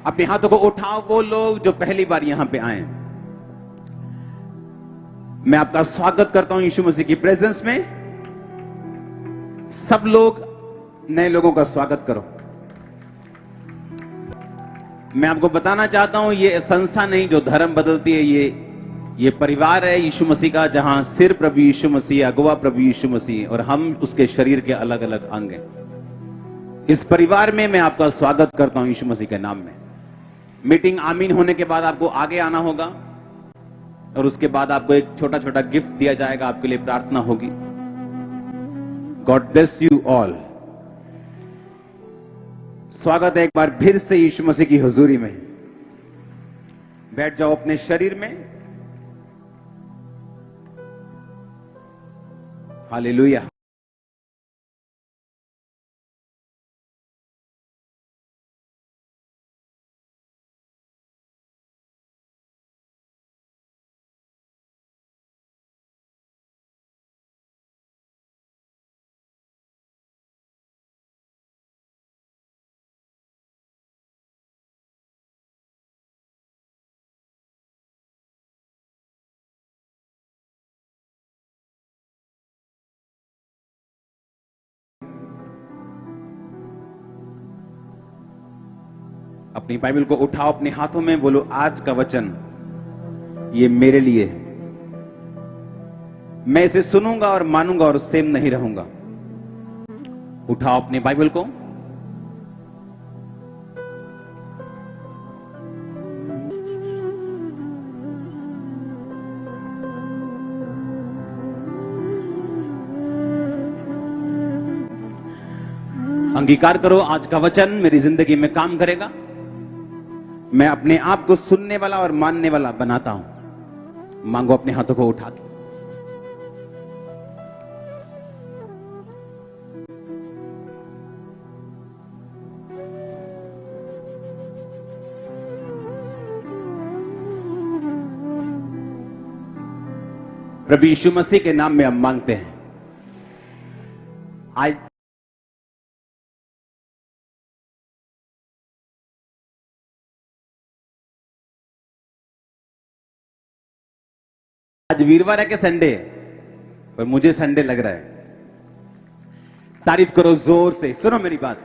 अपने हाथों को उठाओ वो लोग जो पहली बार यहां पे आए। मैं आपका स्वागत करता हूं यीशु मसीह की प्रेजेंस में। सब लोग नए लोगों का स्वागत करो। मैं आपको बताना चाहता हूं ये संस्था नहीं जो धर्म बदलती है, ये परिवार है यीशु मसीह का, जहां सिर प्रभु यीशु मसीह, अगुवा प्रभु यीशु मसीह और हम उसके शरीर के अलग अलग अंग हैं। इस परिवार में मैं आपका स्वागत करता हूं यीशु मसीह के नाम में। मीटिंग आमीन होने के बाद आपको आगे आना होगा और उसके बाद आपको एक छोटा छोटा गिफ्ट दिया जाएगा, आपके लिए प्रार्थना होगी। God bless you all. स्वागत है एक बार फिर से यीशु मसीह की हुजूरी में। बैठ जाओ अपने शरीर में। हालेलुया। अपनी बाइबल को उठाओ अपने हाथों में, बोलो आज का वचन ये मेरे लिए है। मैं इसे सुनूंगा और मानूंगा और सेम नहीं रहूंगा। उठाओ अपनी बाइबल को। अंगीकार करो आज का वचन मेरी जिंदगी में काम करेगा। मैं अपने आप को सुनने वाला और मानने वाला बनाता हूं। मांगो अपने हाथों को उठा के। प्रभु यीशु मसीह के नाम में हम मांगते हैं। आज वीरवार है कि संडे है? पर मुझे संडे लग रहा है। तारीफ करो जोर से। सुनो मेरी बात।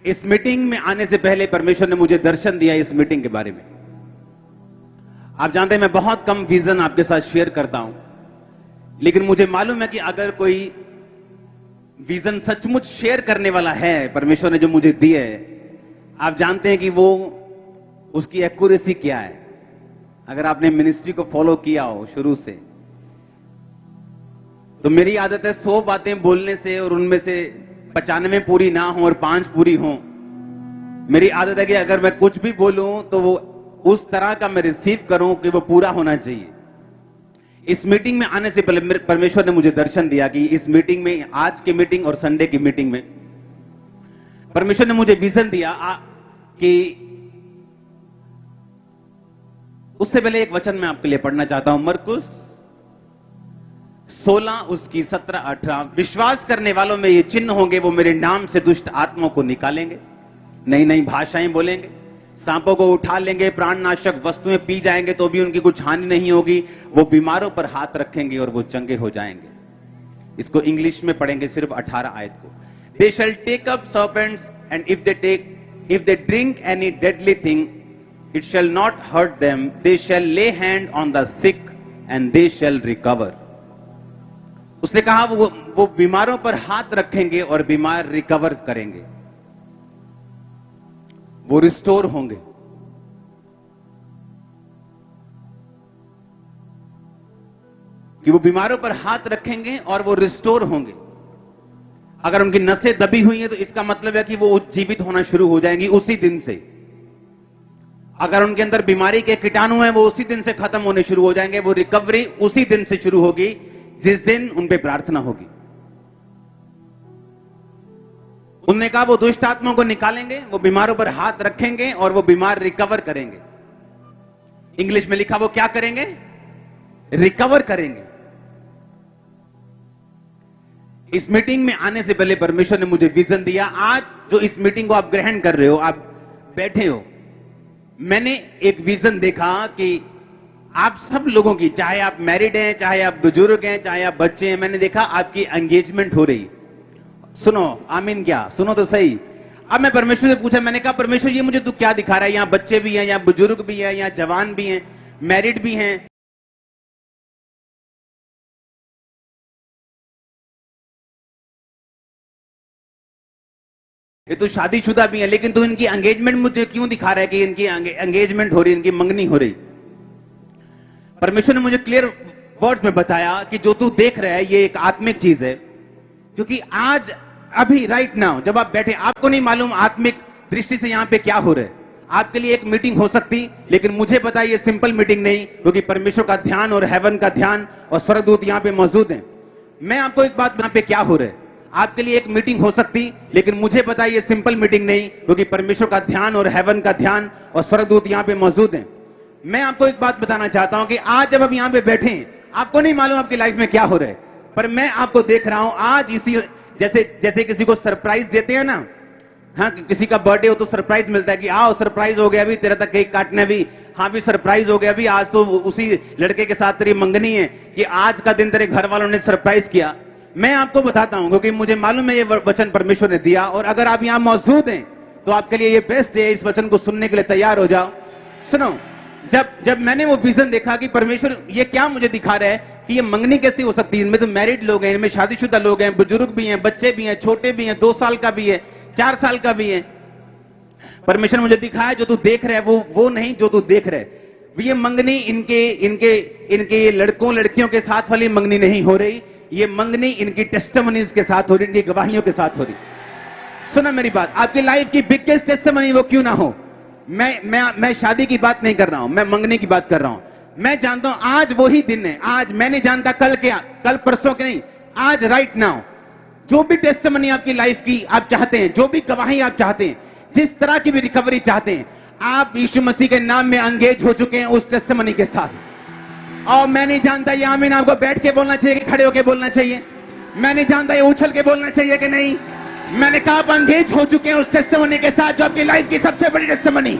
इस मीटिंग में आने से पहले परमेश्वर ने मुझे दर्शन दिया इस मीटिंग के बारे में। आप जानते हैं मैं बहुत कम विजन आपके साथ शेयर करता हूं, लेकिन मुझे मालूम है कि अगर कोई विजन सचमुच शेयर करने वाला है, परमेश्वर ने जो मुझे दिया है, आप जानते हैं कि वो उसकी एक्यूरेसी क्या है। अगर आपने मिनिस्ट्री को फॉलो किया हो शुरू से, तो मेरी आदत है 100 बातें बोलने से और उनमें से 95 पूरी ना हो और 5 पूरी हो। मेरी आदत है कि अगर मैं कुछ भी बोलूं तो वो उस तरह का मैं रिसीव करूं कि वो पूरा होना चाहिए। इस मीटिंग में आने से पहले परमेश्वर ने मुझे दर्शन दिया कि इस मीटिंग में, आज की मीटिंग और संडे की मीटिंग में, परमेश्वर ने मुझे विजन दिया कि उससे पहले एक वचन मैं आपके लिए पढ़ना चाहता हूं। मरकुस 16 उसकी 17-18। विश्वास करने वालों में ये चिन्ह होंगे, वो मेरे नाम से दुष्ट आत्माओं को निकालेंगे, नई नई भाषाएं बोलेंगे, सांपों को उठा लेंगे, प्राणनाशक वस्तुएं पी जाएंगे तो भी उनकी कुछ हानि नहीं होगी, वो बीमारों पर हाथ रखेंगे और वो चंगे हो जाएंगे। इसको इंग्लिश में पढ़ेंगे सिर्फ 18 आयत को। They shall take up serpents and if they drink any deadly thing it shall not hurt them, they shall lay hand on the sick and they shall recover। उसने कहा वो बीमारों पर हाथ रखेंगे और बीमार रिकवर करेंगे, वो रिस्टोर होंगे। कि वो बीमारों पर हाथ रखेंगे और वो रिस्टोर होंगे। अगर उनकी नसें दबी हुई हैं तो इसका मतलब है कि वो जीवित होना शुरू हो जाएंगी उसी दिन से। अगर उनके अंदर बीमारी के कीटाणु हैं वो उसी दिन से खत्म होने शुरू हो जाएंगे। वो रिकवरी उसी दिन से शुरू होगी जिस दिन उन पे प्रार्थना होगी। उन्होंने कहा वो दुष्ट आत्माओं को निकालेंगे, वो बीमारों पर हाथ रखेंगे और वो बीमार रिकवर करेंगे। इंग्लिश में लिखा वो क्या करेंगे? रिकवर करेंगे। इस मीटिंग में आने से पहले परमेश्वर ने मुझे विजन दिया। आज जो इस मीटिंग को आप ग्रहण कर रहे हो, आप बैठे हो, मैंने एक विजन देखा कि आप सब लोगों की, चाहे आप मैरिड हैं, चाहे आप बुजुर्ग हैं, चाहे आप बच्चे हैं, मैंने देखा आपकी एंगेजमेंट हो रही। सुनो आमीन, क्या सुनो तो सही। अब मैं परमेश्वर से पूछा, मैंने कहा परमेश्वर ये मुझे तू क्या दिखा रहा है? यहाँ बच्चे भी हैं, यहाँ बुजुर्ग भी हैं, यहाँ जवान भी हैं, मैरिड भी हैं, ये तो शादीशुदा भी है, लेकिन तू इनकी एंगेजमेंट मुझे क्यों दिखा रहा है कि इनकी एंगेजमेंट हो रही, इनकी मंगनी हो रही? परमेश्वर ने मुझे क्लियर वर्ड्स में बताया कि जो तू देख रहा है ये एक आत्मिक चीज है, क्योंकि आज अभी राइट नाउ जब आप बैठे, आपको नहीं मालूम आत्मिक दृष्टि से यहां पे क्या हो रहा है। आपके लिए एक मीटिंग हो सकती, लेकिन मुझे पता है ये सिंपल मीटिंग नहीं, क्योंकि परमेश्वर का ध्यान और हेवन का ध्यान और स्वर्गदूत यहां पे मौजूद हैं। मैं आपको एक बात, यहां पे क्या हो रहा है, आपके लिए एक मीटिंग हो सकती, लेकिन मुझे पता है ये सिंपल मीटिंग नहीं, क्योंकि परमेश्वर का ध्यान और हेवन का ध्यान और स्वर्गदूत यहां पे मौजूद हैं। मैं आपको एक बात बताना चाहता हूं कि आज जब आप यहां पे बैठे हैं, आपको नहीं मालूम आपकी लाइफ में क्या हो रहा है, पर मैं आपको देख रहा हूं आज इसी, जैसे किसी को सरप्राइज देते हैं ना, हाँ किसी का बर्थडे हो तो सरप्राइज मिलता है कि आओ सरप्राइज हो गया अभी, तेरा तक केक काटना भी, हाँ भी सरप्राइज हो गया अभी, आज तो उसी लड़के के साथ तेरी मंगनी है कि आज का दिन तेरे घर वालों ने सरप्राइज किया। मैं आपको बताता हूं, क्योंकि मुझे मालूम है ये वचन परमेश्वर ने दिया, और अगर आप यहां मौजूद हैं तो आपके लिए ये बेस्ट है, इस वचन को सुनने के लिए तैयार हो जाओ। सुनो, जब मैंने वो विजन देखा कि परमेश्वर ये क्या मुझे दिखा रहा है कि ये मंगनी कैसी हो सकती है, इनमें तो मैरिड लोग हैं, इनमें शादीशुदा लोग हैं, बुजुर्ग भी हैं, बच्चे भी हैं, छोटे भी हैं, 2 साल का भी है, 4 साल का भी है। परमेश्वर मुझे दिखाया जो तू देख रहा है वो नहीं जो तू देख रहा है, ये मंगनी इनके लड़कों लड़कियों के साथ वाली मंगनी नहीं हो रही, ये मंगनी इनकी टेस्टिमनीज के साथ हो रही, इनकी गवाहियों के साथ हो रही। सुना मेरी बात, आपकी लाइफ की बिगेस्ट टेस्टिमनी वो क्यों ना हो, मैं शादी की बात नहीं कर रहा हूं, मैं मंगनी की बात कर रहा हूं। मैं जानता हूं आज वही दिन है, आज मैं नहीं जानता कल क्या, कल परसों के नहीं, आज राइट नाउ जो भी टेस्टिमनी आपकी लाइफ की आप चाहते हैं, जो भी गवाही आप चाहते हैं, जिस तरह की भी रिकवरी चाहते हैं, आप यीशु मसीह के नाम में एंगेज हो चुके हैं उस टेस्टिमनी के साथ। और मैं नहीं जानता ये आमीन आपको बैठ के बोलना चाहिए कि खड़े होके बोलना चाहिए, मैं नहीं जानता ये उछल के बोलना चाहिए कि नहीं। मैंने कहा आप एंगेज हो चुके हैं उस टेस्टिमनी के साथ जो आपकी लाइफ की सबसे बड़ी टेस्टिमनी।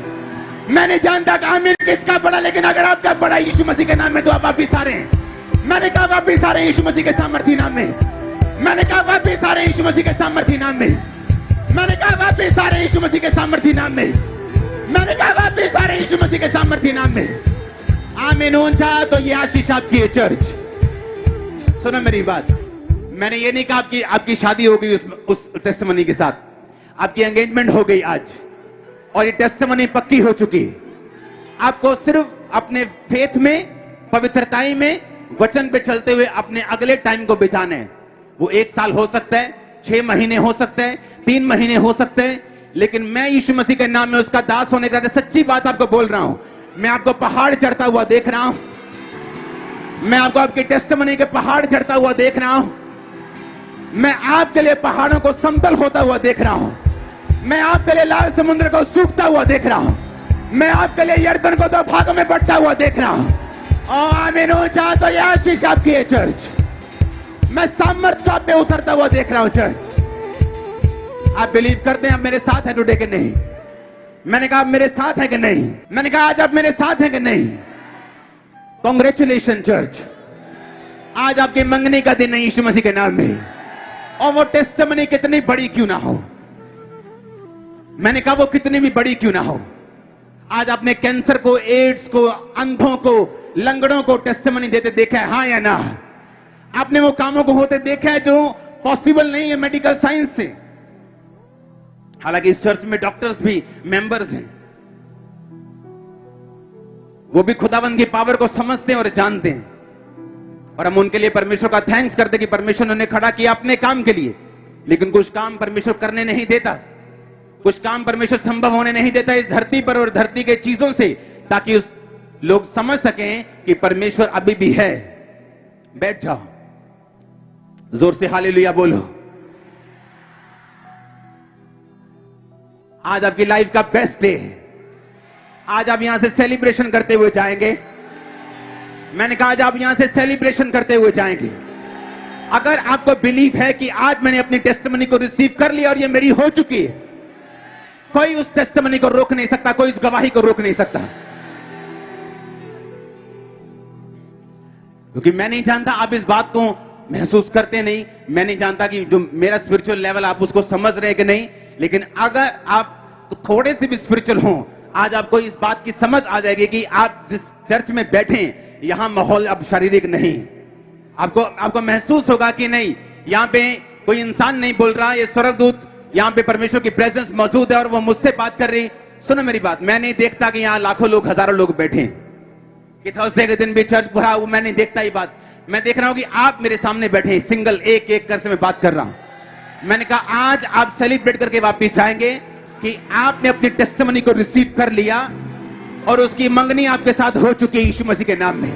मैं नहीं जानता कि आमीन किसका बड़ा, लेकिन अगर आपका बड़ा यीशु मसीह के नाम में तो आप वापिस आ रहे हैं। मैंने कहा वापिस आ रहे हैं यीशु मसीह के सामर्थी नाम में, मैंने कहा वापिस आ रहे हैं यीशु मसीह के सामर्थी नाम में, मैंने कहा वापिस आ रहे हैं यीशु मसीह के सामर्थी नाम में, मैंने कहा वापिस आ रहे हैं यीशु मसीह के सामर्थी नाम में। आमीन ऊंचा तो ये आशीष आपकी है चर्च। सुनो मेरी बात, मैंने ये नहीं कहा आपकी शादी हो गई उस टेस्टिमनी के साथ, आपकी एंगेजमेंट हो गई आज और ये टेस्टिमनी पक्की हो चुकी है। आपको सिर्फ अपने फेथ में, पवित्रताई में, वचन पे चलते हुए अपने अगले टाइम को बिताना है। वो 1 साल हो सकता है, 6 महीने हो सकते हैं, 3 महीने हो सकते हैं, लेकिन मैं यीशु मसीह के नाम में उसका दास होने का सच्ची बात आपको बोल रहा हूं। मैं आपको पहाड़ चढ़ता हुआ देख रहा हूं, मैं आपको आपके टेस्टिमनी के पहाड़ चढ़ता हुआ देख रहा हूं, मैं आपके लिए पहाड़ों को समतल होता हुआ देख रहा हूं, मैं आपके लिए लाल समुद्र को सूखता हुआ देख रहा हूं, मैं आपके लिए यर्दन को 2 भागों में बढ़ता हुआ देख रहा हूं। और आमीन ऊंचा तो यह आशीष आपकी है चर्च। मैं सामर्थ को आप पे उतरता हुआ देख रहा हूं चर्च। आप बिलीव करते हैं आप मेरे साथ हैं टुडे के नहीं? मैंने कहा आप मेरे साथ हैं कि नहीं? मैंने कहा आज आप मेरे साथ हैं कि नहीं? कांग्रेचुलेशन चर्च, आज आपकी मंगनी का दिन है यीशु मसीह के नाम में। और वो टेस्टिमनी कितनी बड़ी क्यों ना हो, मैंने कहा वो कितनी भी बड़ी क्यों ना हो, आज आपने कैंसर को, एड्स को, अंधों को, लंगड़ों को टेस्टिमनी देते देखा है, हाँ या ना? आपने वो कामों को होते देखा है जो पॉसिबल नहीं है मेडिकल साइंस से। हालांकि इस चर्च में डॉक्टर्स भी मेंबर्स हैं, वो भी खुदावंद की पावर को समझते हैं और जानते हैं, और हम उनके लिए परमेश्वर का थैंक्स करते कि परमेश्वर ने उन्हें खड़ा किया अपने काम के लिए। लेकिन कुछ काम परमेश्वर करने नहीं देता, कुछ काम परमेश्वर संभव होने नहीं देता इस धरती पर और धरती के चीजों से, ताकि उस लोग समझ सकें कि परमेश्वर अभी भी है। बैठ जाओ, जोर से हालेलुया बोलो। आज आपकी लाइफ का बेस्ट डे है, आज आप यहां से सेलिब्रेशन करते हुए जाएंगे। मैंने कहा आज आप यहां से सेलिब्रेशन करते हुए जाएंगे। अगर आपको बिलीव है कि आज मैंने अपनी टेस्टिमनी को रिसीव कर लिया और ये मेरी हो चुकी है, कोई उस टेस्टिमनी को रोक नहीं सकता, कोई उस गवाही को रोक नहीं सकता। क्योंकि मैं नहीं जानता आप इस बात को महसूस करते नहीं, मैं नहीं जानता कि जो मेरा स्पिरिचुअल लेवल आप उसको समझ रहे कि नहीं, लेकिन अगर आप थोड़े से भी स्पिरिचुअल हो, आज आपको इस बात की समझ आ जाएगी कि आप जिस चर्च में बैठे यहां माहौल अब शारीरिक नहीं। आपको महसूस होगा कि नहीं, यहां पे कोई इंसान नहीं बोल रहा, ये स्वर्गदूत, यहां पे परमेश्वर की प्रेजेंस मौजूद है और वो मुझसे बात कर रही। सुनो मेरी बात, मैं नहीं देखता कि यहां लाखों लोग, हजारों लोग बैठे हैं कि थर्सडे के दिन भी चर्च भरा हो, मैं नहीं देखता ये बात। मैं देख रहा हूं कि आप मेरे सामने बैठे हैं, सिंगल एक एक कर से मैं बात कर रहा हूं। मैंने कहा आज आप सेलिब्रेट करके वापस जाएंगे कि आपने अपनी टेस्टिमनी को रिसीव कर लिया और उसकी मंगनी आपके साथ हो चुकी है यीशु मसीह के नाम में।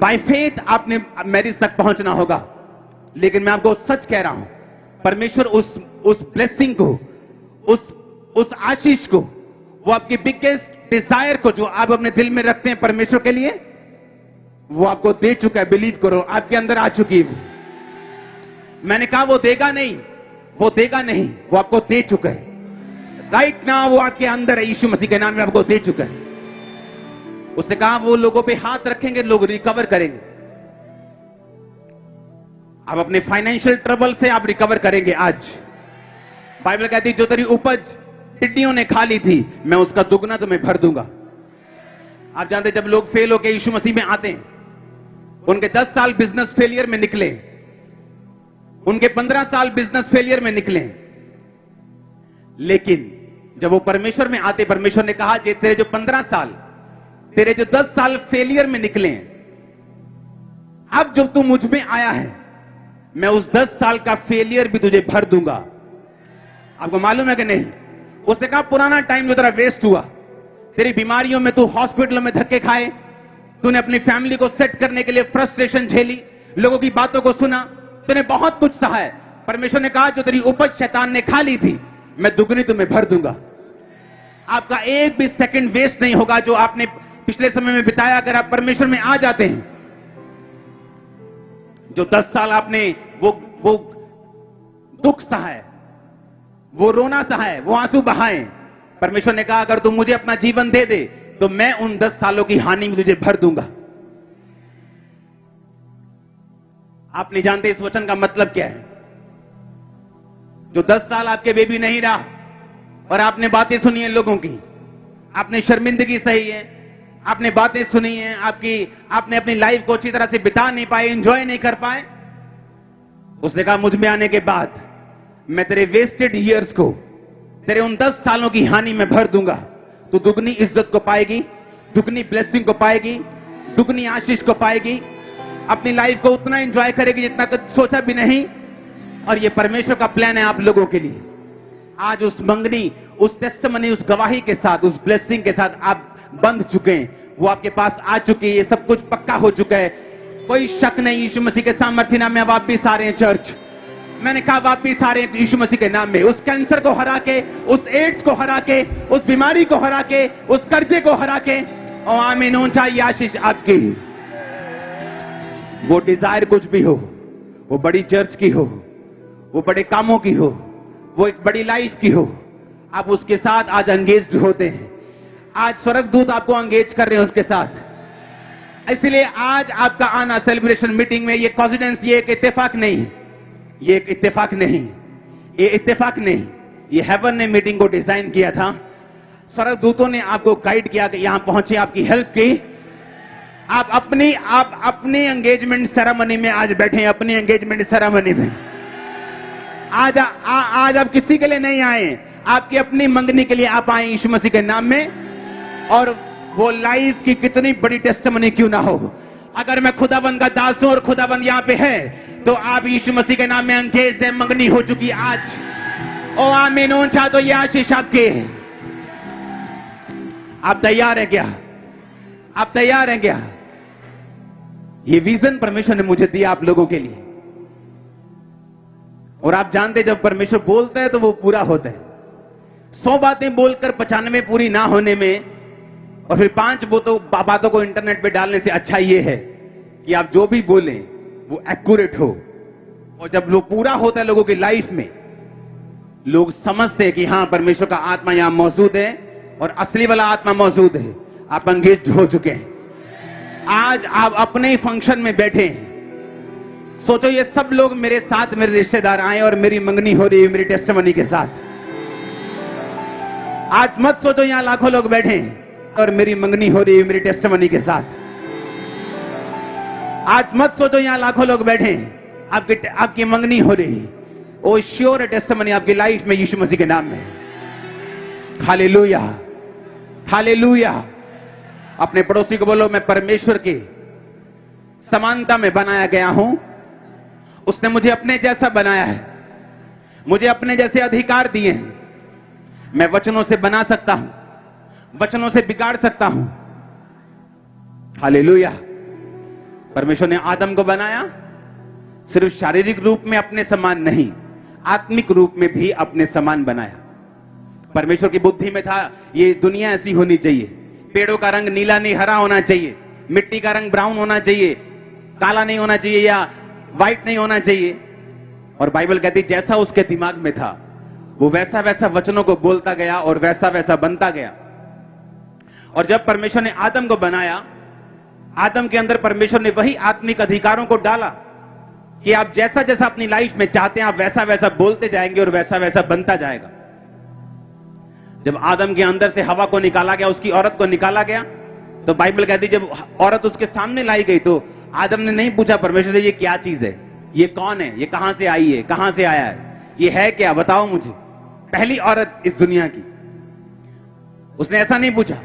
बाय फेथ आपने मैरिज तक पहुंचना होगा। लेकिन मैं आपको सच कह रहा हूं, परमेश्वर उस ब्लेसिंग को, उस आशीष को, वो आपकी बिगेस्ट डिजायर को जो आप अपने दिल में रखते हैं परमेश्वर के लिए, वो आपको दे चुका है। बिलीव करो, आपके अंदर आ चुकी है। मैंने कहा वो देगा नहीं, वो देगा नहीं, वो आपको दे चुका है। राइट नाउ वो आपके अंदर है, यीशु मसीह के नाम में आपको दे चुका है। उसने कहा वो लोगों पे हाथ रखेंगे, लोग रिकवर करेंगे। आप अपने फाइनेंशियल ट्रबल से आप रिकवर करेंगे। आज बाइबल कहती है जो तेरी उपज टिड्डियों ने खा ली थी, मैं उसका दुगना तुम्हें भर दूंगा। आप जानते जब लोग फेल होकर यीशु मसीह में आते हैं, उनके 10 साल बिजनेस फेलियर में निकले, उनके 15 साल बिजनेस फेलियर में निकले, लेकिन जब वो परमेश्वर में आते, परमेश्वर ने कहा जे तेरे जो 15 साल, तेरे जो 10 साल फेलियर में निकले, अब जब तू मुझ में आया है, मैं उस 10 साल का फेलियर भी तुझे भर दूंगा। आपको मालूम है कि नहीं? उसने कहा पुराना टाइम जो तेरा वेस्ट हुआ, तेरी बीमारियों में तू हॉस्पिटल में धक्के खाए, तूने अपनी फैमिली को सेट करने के लिए फ्रस्ट्रेशन झेली, लोगों की बातों को सुना, तूने बहुत कुछ सहा है। परमेश्वर ने कहा जो तेरी उपज शैतान ने खा ली थी, मैं दुगनी तुम्हें भर दूंगा। आपका एक भी सेकंड वेस्ट नहीं होगा जो आपने पिछले समय में बिताया। अगर आप परमेश्वर में आ जाते हैं, जो 10 साल आपने वो दुख सहा है, वो रोना सहा है, वो आंसू बहाए, परमेश्वर ने कहा अगर तू मुझे अपना जीवन दे दे तो मैं उन 10 सालों की हानि में तुझे भर दूंगा। आप नहीं जानते इस वचन का मतलब क्या है। जो 10 साल आपके बेबी नहीं रहा और आपने बातें सुनी है लोगों की, आपने शर्मिंदगी सही है, आपने बातें सुनी है, आपने अपनी लाइफ को अच्छी तरह से बिता नहीं पाए, एंजॉय नहीं कर पाए। उसने कहा मुझ में आने के बाद मैं तेरे वेस्टेड ईयर्स को, तेरे उन 10 सालों की हानि में भर दूंगा। तू दुगनी इज्जत को पाएगी, दुगनी ब्लेसिंग को पाएगी, दुगनी आशीष को पाएगी, अपनी लाइफ को उतना एंजॉय करेगी जितना कभी सोचा भी नहीं। और ये परमेश्वर का प्लान है आप लोगों के लिए। आज उस मंगनी, उस टेस्टिमनी, उस गवाही के साथ, उस ब्लेसिंग के साथ आप बंध चुके हैं, वो आपके पास आ चुकी है, ये सब कुछ पक्का हो चुका है, कोई शक नहीं। यीशु मसीह के सामर्थ्य नाम में वापिस आ रहे हैं चर्च। मैंने कहा वापिस आ रहे हैं यीशु मसीह के नाम में। उस कैंसर को हरा के, उस एड्स को हरा के, उस बीमारी को हरा के, उस कर्जे को हरा के, और आमीन होना चाहिए आशीष आपकी। वो डिजायर कुछ भी हो, वो बड़ी चर्च की हो, वो बड़े कामों की हो, वो एक बड़ी लाइफ की हो, आप उसके साथ आज एंगेज्ड होते हैं। आज स्वर्गदूत आपको एंगेज कर रहे हैं उसके साथ। इसलिए आज आपका आना सेलिब्रेशन मीटिंग में ये कोइंसिडेंस, ये एक इत्तेफाक नहीं, ये एक इत्तेफाक नहीं, ये इत्तेफाक नहीं, ये हेवन ने मीटिंग को डिजाइन किया था। स्वर्गदूतों ने आपको गाइड किया कि यहां पहुंचे, आपकी हेल्प की। आप अपनी एंगेजमेंट सेरेमनी में आज बैठे हैं, अपनी एंगेजमेंट सेरेमनी में। आज आप किसी के लिए नहीं आए, आपकी अपनी मंगनी के लिए आप आए यीशु मसीह के नाम में। और वो लाइफ की कितनी बड़ी टेस्टिमनी क्यों ना हो, अगर मैं खुदाबंद का दास हूं और खुदाबंद यहां पे है, तो आप यीशु मसीह के नाम में एंगेज है, मंगनी हो चुकी आज। ओ आमीन होना चाह तो ये आशीष आपके। आप तैयार हैं क्या? आप तैयार हैं क्या? ये विजन परमेश्वर ने मुझे दिया आप लोगों के लिए। और आप जानते जब परमेश्वर बोलता है तो वो पूरा होता है। 100 बातें बोलकर 95 पूरी ना होने में, और फिर 5 बातों को इंटरनेट पे डालने से अच्छा ये है कि आप जो भी बोलें वो एक्यूरेट हो। और जब वो पूरा होता है लोगों की लाइफ में, लोग समझते हैं कि हां परमेश्वर का आत्मा यहां मौजूद है और असली वाला आत्मा मौजूद है, आप अंगेज हो चुके हैं। आज आप अपने ही फंक्शन में बैठे हैं। सोचो ये सब लोग मेरे साथ, मेरे रिश्तेदार आए और मेरी मंगनी हो रही है मेरी टेस्टिमनी के साथ। आज मत सोचो यहां लाखों लोग बैठे हैं और मेरी मंगनी हो रही है मेरी टेस्टिमनी के साथ। आज मत सोचो यहां लाखों लोग बैठे हैं, आपकी मंगनी हो रही है। ओ श्योर टेस्टिमनी आपकी लाइफ में यीशु मसीह के नाम में। Hallelujah, hallelujah. अपने पड़ोसी को बोलो, मैं परमेश्वर के समानता में बनाया गया हूं। उसने मुझे अपने जैसा बनाया है, मुझे अपने जैसे अधिकार दिए हैं। मैं वचनों से बना सकता हूं, वचनों से बिगाड़ सकता हूं। हालेलुया। परमेश्वर ने आदम को बनाया सिर्फ शारीरिक रूप में अपने समान नहीं, आत्मिक रूप में भी अपने समान बनाया। परमेश्वर की बुद्धि में था ये दुनिया ऐसी होनी चाहिए, पेड़ों का रंग नीला नहीं हरा होना चाहिए, मिट्टी का रंग ब्राउन होना चाहिए, काला नहीं होना चाहिए या व्हाइट नहीं होना चाहिए। और बाइबल कहती जैसा उसके दिमाग में था वो वैसा वैसा वचनों को बोलता गया और वैसा वैसा बनता गया। और जब परमेश्वर ने आदम को बनाया, आदम के अंदर परमेश्वर ने वही आत्मिक अधिकारों को डाला कि आप जैसा जैसा अपनी लाइफ में चाहते हैं आप वैसा वैसा बोलते जाएंगे और वैसा वैसा बनता जाएगा। जब आदम के अंदर से हवा को निकाला गया, उसकी औरत को निकाला गया, तो बाइबल कहती जब औरत उसके सामने लाई गई तो आदम ने नहीं पूछा परमेश्वर से ये क्या चीज है, ये कौन है, ये कहां से आई है, कहां से आया है, ये है क्या, बताओ मुझे। पहली औरत इस दुनिया की, उसने ऐसा नहीं पूछा।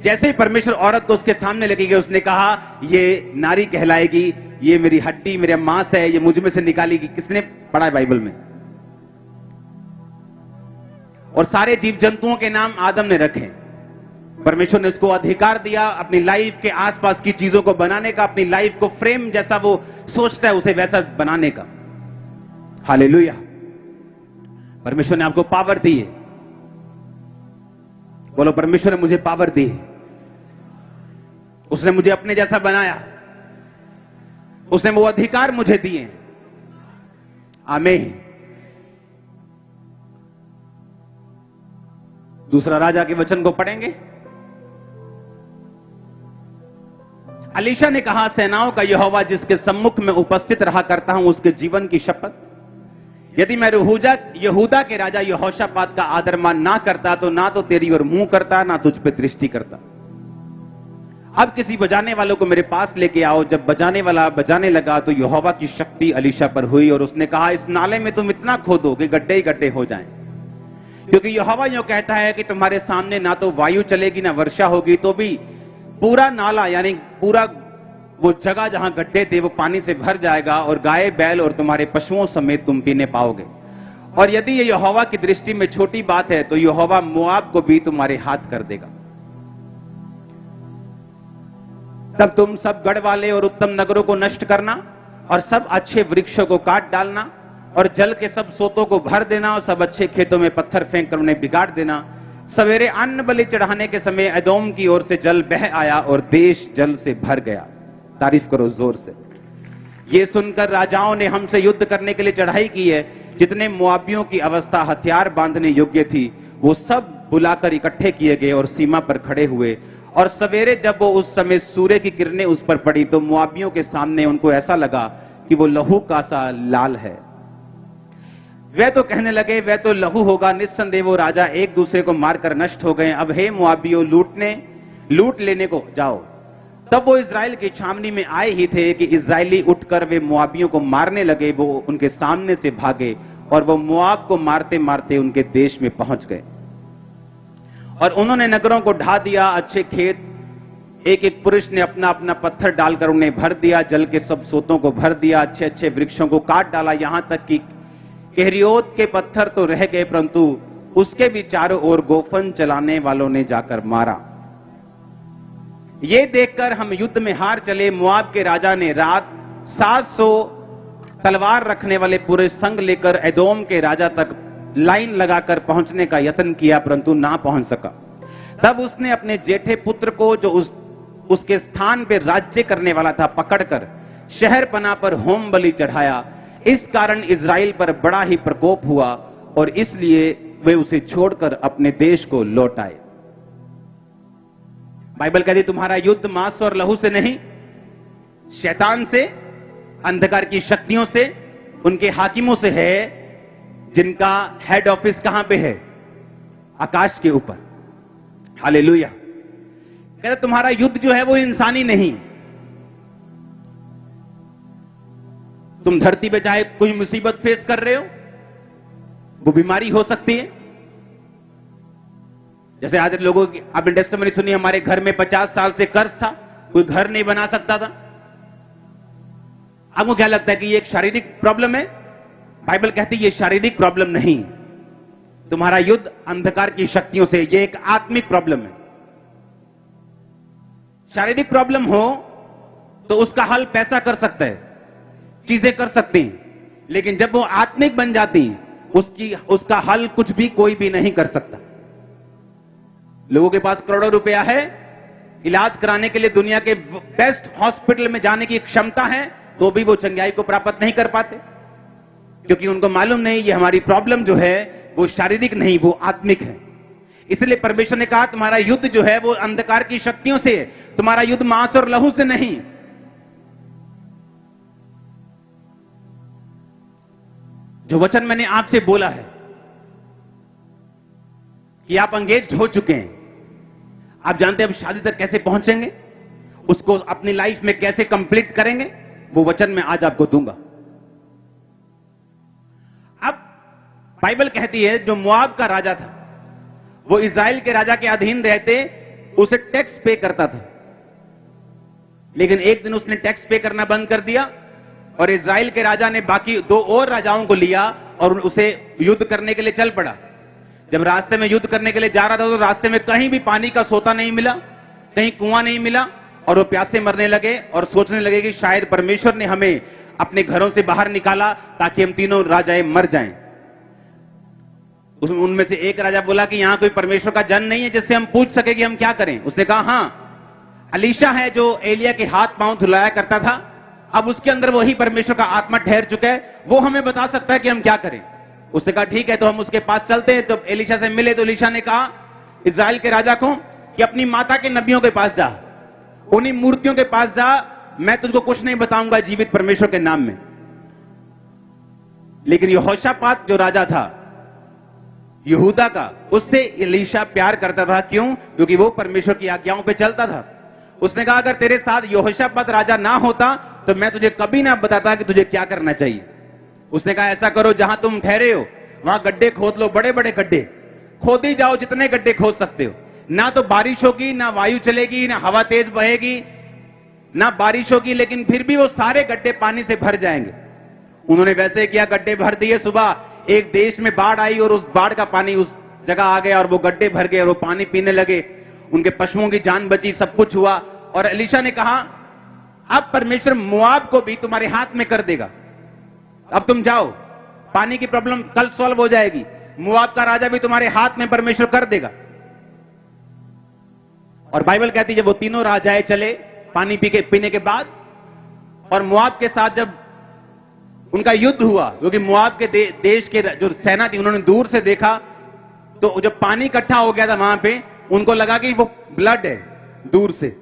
जैसे ही परमेश्वर औरत को उसके सामने लेके गए, उसने कहा ये नारी कहलाएगी, ये मेरी हड्डी मेरे मांस है, ये मुझ में से निकालेगी। किसने पढ़ा है बाइबल में? और सारे जीव जंतुओं के नाम आदम ने रखे। परमेश्वर ने उसको अधिकार दिया अपनी लाइफ के आसपास की चीजों को बनाने का, अपनी लाइफ को फ्रेम जैसा वो सोचता है उसे वैसा बनाने का। हालेलुया। परमेश्वर ने आपको पावर दी है। बोलो, परमेश्वर ने मुझे पावर दी है। उसने मुझे अपने जैसा बनाया, उसने वो अधिकार मुझे दिए। आमीन। दूसरा राजा के वचन को पढ़ेंगे। अलीशा ने कहा, सेनाओं का यहोवा जिसके सम्मुख में उपस्थित रहा करता हूं उसके जीवन की शपथ, यदि मैं यहूदा के राजा यहोशापात का आदर मान ना करता तो ना तो तेरी ओर मुंह करता ना तुझ पे दृष्टि करता। अब किसी बजाने वालों को मेरे पास लेके आओ। जब बजाने वाला बजाने लगा तो यहोवा की शक्ति अलीशा पर हुई और उसने कहा, इस नाले में तुम इतना खोदो कि गड्ढे ही गड्ढे हो जाएं, क्योंकि यहोवा यूं कहता है कि तुम्हारे सामने ना तो वायु चलेगी ना वर्षा होगी, तो भी पूरा नाला यानी पूरा वो जगह जहां गड्ढे थे वो पानी से भर जाएगा और गाय बैल और तुम्हारे पशुओं समेत तुम पीने पाओगे। और यदि ये यहोवा की दृष्टि में छोटी बात है तो यहोवा मोआब को भी तुम्हारे हाथ कर देगा। तब तुम सब गढ़ वाले और उत्तम नगरों को नष्ट करना और सब अच्छे वृक्षों को काट डालना और जल के सब सोतों को भर देना और सब अच्छे खेतों में पत्थर फेंक कर उन्हें बिगाड़ देना। सवेरे अन्न बलि चढ़ाने के समय एदोम की ओर से जल बह आया और देश जल से भर गया। तारीफ करो जोर से। ये सुनकर राजाओं ने हमसे युद्ध करने के लिए चढ़ाई की है। जितने मुआबियों की अवस्था हथियार बांधने योग्य थी वो सब बुलाकर इकट्ठे किए गए और सीमा पर खड़े हुए। और सवेरे जब वो उस समय सूर्य की किरणें उस पर पड़ी तो मुआबियों के सामने उनको ऐसा लगा कि वो लहू का सा लाल है। वे तो कहने लगे वह तो लहू होगा, निस्संदेह वो राजा एक दूसरे को मारकर नष्ट हो गए। अब हे मुआबियों, लूट लेने को जाओ। तब वो इजराइल की छावनी में आए ही थे कि इजरायली उठकर वे मुआबियों को मारने लगे। वो उनके सामने से भागे और वो मुआब को मारते मारते उनके देश में पहुंच गए और उन्होंने नगरों को ढा दिया। अच्छे खेत एक एक पुरुष ने अपना अपना पत्थर डालकर उन्हें भर दिया। जल के सब सोतों को भर दिया। अच्छे अच्छे वृक्षों को काट डाला, यहां तक कि केहरियोत के पत्थर तो रह गए परंतु उसके भी चारों ओर गोफन चलाने वालों ने जाकर मारा। ये देखकर हम युद्ध में हार चले। मुआब के राजा ने रात 700 तलवार रखने वाले पूरे संग लेकर एदोम के राजा तक लाइन लगाकर पहुंचने का यत्न किया परंतु ना पहुंच सका। तब उसने अपने जेठे पुत्र को जो उसके स्थान पे राज्य करने वाला था पकड़कर शहर पना पर होम बलि चढ़ाया। इस कारण इजराइल पर बड़ा ही प्रकोप हुआ और इसलिए वे उसे छोड़कर अपने देश को लौट आए। बाइबल कहती तुम्हारा युद्ध मांस और लहू से नहीं, शैतान से, अंधकार की शक्तियों से, उनके हाकिमों से है, जिनका हेड ऑफिस कहां पे है? आकाश के ऊपर। हालेलुया। कहते तुम्हारा युद्ध जो है वो इंसानी नहीं। तुम धरती पे चाहे कोई मुसीबत फेस कर रहे हो, वो बीमारी हो सकती है। जैसे आज लोगों की आपने टेस्टिमनी सुनी, हमारे घर में 50 साल से कर्ज था, कोई घर नहीं बना सकता था। आपको क्या लगता है कि ये एक शारीरिक प्रॉब्लम है? बाइबल कहती है ये शारीरिक प्रॉब्लम नहीं, तुम्हारा युद्ध अंधकार की शक्तियों से, ये एक आत्मिक प्रॉब्लम है। शारीरिक प्रॉब्लम हो तो उसका हल पैसा कर सकता है, चीजें कर सकती हैं, लेकिन जब वो आत्मिक बन जाती हैं, उसका हल कुछ भी कोई भी नहीं कर सकता। लोगों के पास करोड़ों रुपया है, इलाज कराने के लिए दुनिया के बेस्ट हॉस्पिटल में जाने की क्षमता है, तो भी वो चंगाई को प्राप्त नहीं कर पाते, क्योंकि उनको मालूम नहीं ये हमारी प्रॉब्लम जो है वो शारीरिक नहीं, वो आत्मिक है। इसलिए परमेश्वर ने कहा तुम्हारा युद्ध जो है वो अंधकार की शक्तियों से है, तुम्हारा युद्ध मांस और लहू से नहीं। जो वचन मैंने आपसे बोला है कि आप एंगेज्ड हो चुके हैं, आप जानते हैं अब शादी तक कैसे पहुंचेंगे, उसको अपनी लाइफ में कैसे कंप्लीट करेंगे, वो वचन मैं आज आपको दूंगा। अब बाइबल कहती है जो मोआब का राजा था, वो इज़राइल के राजा के अधीन रहते उसे टैक्स पे करता था, लेकिन एक दिन उसने टैक्स पे करना बंद कर दिया और इज़राइल के राजा ने बाकी 2 और राजाओं को लिया और उसे युद्ध करने के लिए चल पड़ा। जब रास्ते में युद्ध करने के लिए जा रहा था तो रास्ते में कहीं भी पानी का सोता नहीं मिला, कहीं कुआं नहीं मिला, और वो प्यासे मरने लगे और सोचने लगे कि शायद परमेश्वर ने हमें अपने घरों से बाहर निकाला ताकि हम तीनों राजाएं मर जाएं। उनमें से एक राजा बोला कि यहां कोई परमेश्वर का जन नहीं है जिससे हम पूछ सके कि हम क्या करें। उसने कहा हां, एलीशा है जो एलिया के हाथ पांव धुलाया करता था, अब उसके अंदर वही परमेश्वर का आत्मा ठहर चुका है, वो हमें बता सकता है कि हम क्या करें। उसने कहा ठीक है, तो हम उसके पास चलते हैं। तो एलीशा से मिले तो एलीशा ने कहा इज़राइल के राजा को कि अपनी माता के नबियों के पास जा, उन्हीं मूर्तियों के पास जा, मैं तुझको कुछ नहीं बताऊंगा जीवित परमेश्वर के नाम में। लेकिन यहोशापात जो राजा था यहूदा का, उससे एलीशा प्यार करता था। क्यों? क्योंकि वो परमेश्वर की आज्ञाओं पे चलता था। उसने कहा अगर तेरे साथ यहोशापात राजा ना होता तो मैं तुझे कभी ना बताता कि तुझे क्या करना चाहिए। उसने कहा ऐसा करो, जहां तुम ठहरे हो वहां गड्ढे खोद लो, बड़े बड़े गड्ढे खोद ही जाओ, जितने गड्ढे खोद सकते हो। ना तो बारिश होगी, ना वायु चलेगी, ना हवा तेज बहेगी, ना बारिश होगी, लेकिन फिर भी वो सारे गड्ढे पानी से भर जाएंगे। उन्होंने वैसे किया, गड्ढे भर दिए। सुबह एक देश में बाढ़ आई और उस बाढ़ का पानी उस जगह आ गया और वो गड्ढे भर गए और वो पानी पीने लगे, उनके पशुओं की जान बची, सब कुछ हुआ। और एलीशा ने कहा अब परमेश्वर मोआब को भी तुम्हारे हाथ में कर देगा, अब तुम जाओ, पानी की प्रॉब्लम कल सॉल्व हो जाएगी, मोआब का राजा भी तुम्हारे हाथ में परमेश्वर कर देगा। और बाइबल कहती है जब वो तीनों राजाएं चले पानी पीने के बाद, और मोआब के साथ जब उनका युद्ध हुआ, क्योंकि मोआब के देश के जो सेना थी उन्होंने दूर से देखा, तो जब पानी इकट्ठा हो गया था वहां पे, उनको लगा कि वो ब्लड है दूर से,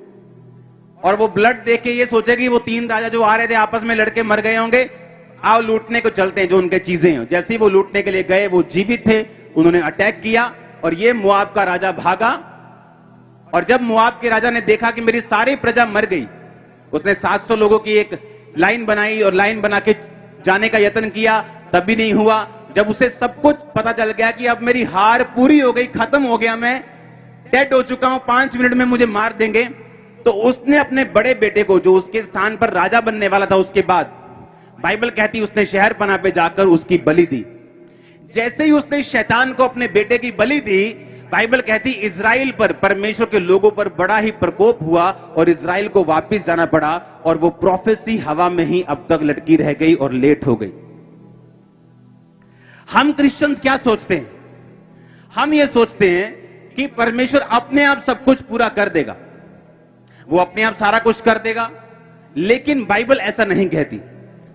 और वो ब्लड देख के ये सोचे कि वो 3 राजा जो आ रहे थे आपस में लड़के मर गए होंगे, आओ लूटने को चलते हैं जो उनके चीजें हैं। जैसे ही वो लूटने के लिए गए, वो जीवित थे, उन्होंने अटैक किया और ये मोआब का राजा भागा। और जब मोआब के राजा ने देखा कि मेरी सारी प्रजा मर गई, उसने 700 लोगों की एक लाइन बनाई और लाइन बना के जाने का यत्न किया, तब भी नहीं हुआ। जब उसे सब कुछ पता चल गया कि अब मेरी हार पूरी हो गई, खत्म हो गया, मैं डेड हो चुका हूं, 5 मिनट में मुझे मार देंगे, तो उसने अपने बड़े बेटे को जो उसके स्थान पर राजा बनने वाला था, उसके बाद बाइबल कहती उसने शहर पना पे जाकर उसकी बलि दी। जैसे ही उसने शैतान को अपने बेटे की बलि दी, बाइबल कहती इज़राइल पर, परमेश्वर के लोगों पर बड़ा ही प्रकोप हुआ और इज़राइल को वापस जाना पड़ा, और वो प्रोफेसी हवा में ही अब तक लटकी रह गई और लेट हो गई। हम क्रिश्चियंस क्या सोचते हैं? हम ये सोचते हैं कि परमेश्वर अपने आप सब कुछ पूरा कर देगा, वो अपने आप सारा कुछ कर देगा, लेकिन बाइबल ऐसा नहीं कहती।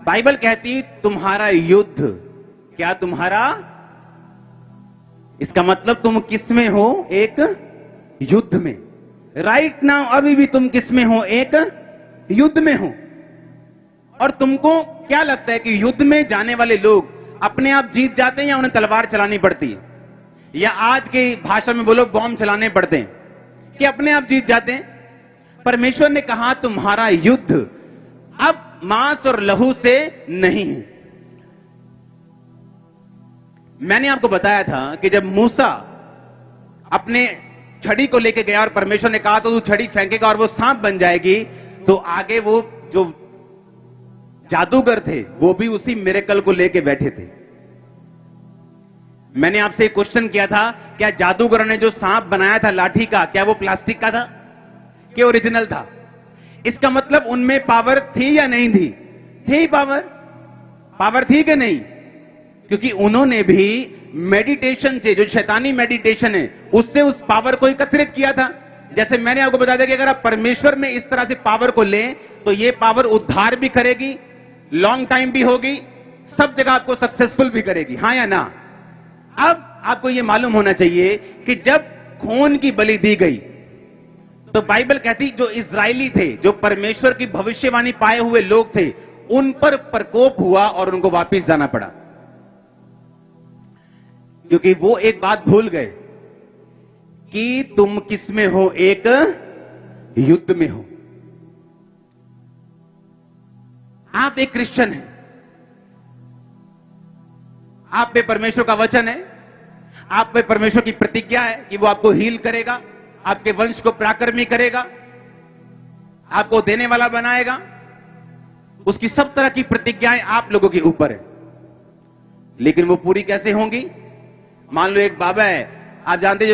बाइबल कहती तुम्हारा युद्ध, क्या तुम्हारा इसका मतलब तुम किसमें हो? एक युद्ध में। राइट नाउ अभी भी तुम किसमें हो? एक युद्ध में हो। और तुमको क्या लगता है कि युद्ध में जाने वाले लोग अपने आप जीत जाते हैं या उन्हें तलवार चलानी पड़ती है? या आज की भाषा में बोलो बॉम्ब चलाने पड़ते हैं कि अपने आप जीत जाते हैं? परमेश्वर ने कहा तुम्हारा युद्ध अब मांस और लहू से नहीं है। मैंने आपको बताया था कि जब मूसा अपने छड़ी को लेके गया और परमेश्वर ने कहा तो तू छड़ी फेंकेगा और वो सांप बन जाएगी, तो आगे वो जो जादूगर थे वो भी उसी मिरेकल को लेके बैठे थे। मैंने आपसे एक क्वेश्चन किया था, क्या जादूगर ने जो सांप बनाया था लाठी का, क्या वो प्लास्टिक का था कि ओरिजिनल था? इसका मतलब उनमें पावर थी या नहीं थी? थी पावर थी कि नहीं? क्योंकि उन्होंने भी मेडिटेशन से, जो शैतानी मेडिटेशन है, उससे उस पावर को एकत्रित किया था। जैसे मैंने आपको बता दिया कि अगर आप परमेश्वर में इस तरह से पावर को लें तो ये पावर उद्धार भी करेगी, लॉन्ग टाइम भी होगी, सब जगह आपको सक्सेसफुल भी करेगी। हाँ या ना? अब आपको यह मालूम होना चाहिए कि जब खून की बलि दी गई तो बाइबल कहती जो इजरायली थे, जो परमेश्वर की भविष्यवाणी पाए हुए लोग थे, उन पर प्रकोप हुआ और उनको वापस जाना पड़ा, क्योंकि वो एक बात भूल गए कि तुम किसमें हो? एक युद्ध में हो। आप एक क्रिश्चियन हैं, आप पे परमेश्वर का वचन है, आप पे परमेश्वर की प्रतिज्ञा है कि वो आपको हील करेगा, आपके वंश को पराक्रमी करेगा, आपको देने वाला बनाएगा। उसकी सब तरह की प्रतिज्ञाएं आप लोगों के ऊपर है, लेकिन वो पूरी कैसे होंगी? मान लो एक बाबा है, आप जानते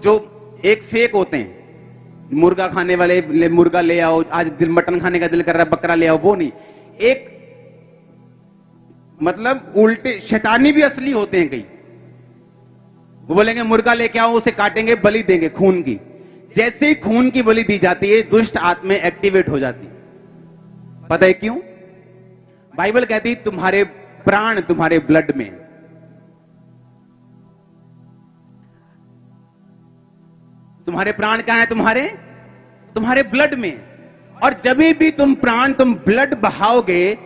जो एक फेक होते हैं, मुर्गा खाने वाले, मुर्गा ले आओ, आज दिल मटन खाने का दिल कर रहा है, बकरा ले आओ, वो नहीं। एक मतलब उल्टे शैतानी भी असली होते हैं कई। वो बोलेंगे मुर्गा लेके आओ, उसे काटेंगे, बलि देंगे खून की। जैसे ही खून की बलि दी जाती है, दुष्ट आत्माएं एक्टिवेट हो जाती। पता है क्यों? बाइबल कहती तुम्हारे प्राण तुम्हारे ब्लड में। तुम्हारे प्राण कहां है? तुम्हारे ब्लड में। और जब भी तुम ब्लड बहाओगे,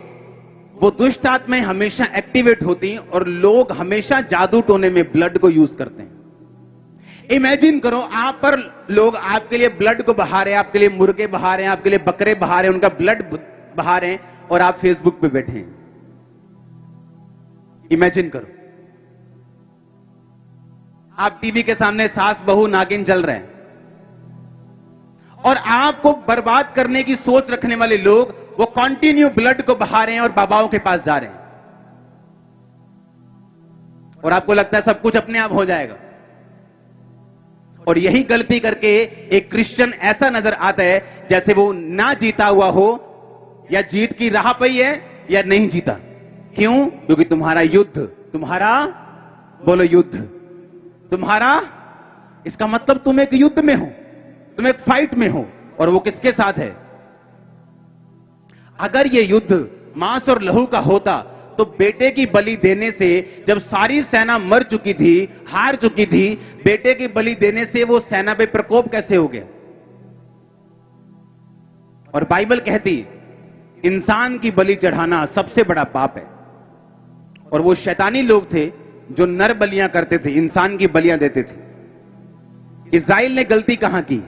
वो दुष्ट आत्माएं हमेशा एक्टिवेट होती हैं और लोग हमेशा जादू टोने में ब्लड को यूज करते हैं। इमेजिन करो, आप पर लोग आपके लिए ब्लड को बहा रहे हैं, आपके लिए मुर्गे बहा रहे हैं, आपके लिए बकरे बहा रहे हैं, उनका ब्लड बहा रहे हैं, और आप फेसबुक पे बैठे हैं। इमेजिन करो, आप टीवी के सामने सास बहू नागिन चल रहे हैं, और आपको बर्बाद करने की सोच रखने वाले लोग वो कंटिन्यू ब्लड को बहा रहे हैं और बाबाओं के पास जा रहे हैं, और आपको लगता है सब कुछ अपने आप हो जाएगा। और यही गलती करके एक क्रिश्चियन ऐसा नजर आता है जैसे वो ना जीता हुआ हो, या जीत की राह पे है या नहीं जीता। क्यों? क्योंकि तुम्हारा युद्ध, बोलो युद्ध तुम्हारा, इसका मतलब तुम एक युद्ध में हो, तुम एक फाइट में हो, और वो किसके साथ है? अगर ये युद्ध मांस और लहू का होता तो बेटे की बलि देने से, जब सारी सेना मर चुकी थी, हार चुकी थी, बेटे की बलि देने से वो सेना पे प्रकोप कैसे हो गया? और बाइबल कहती इंसान की बलि चढ़ाना सबसे बड़ा पाप है। और वो शैतानी लोग थे जो नर बलियां करते थे, इंसान की बलियां देते थे। इस्राएल ने गलती कहां की?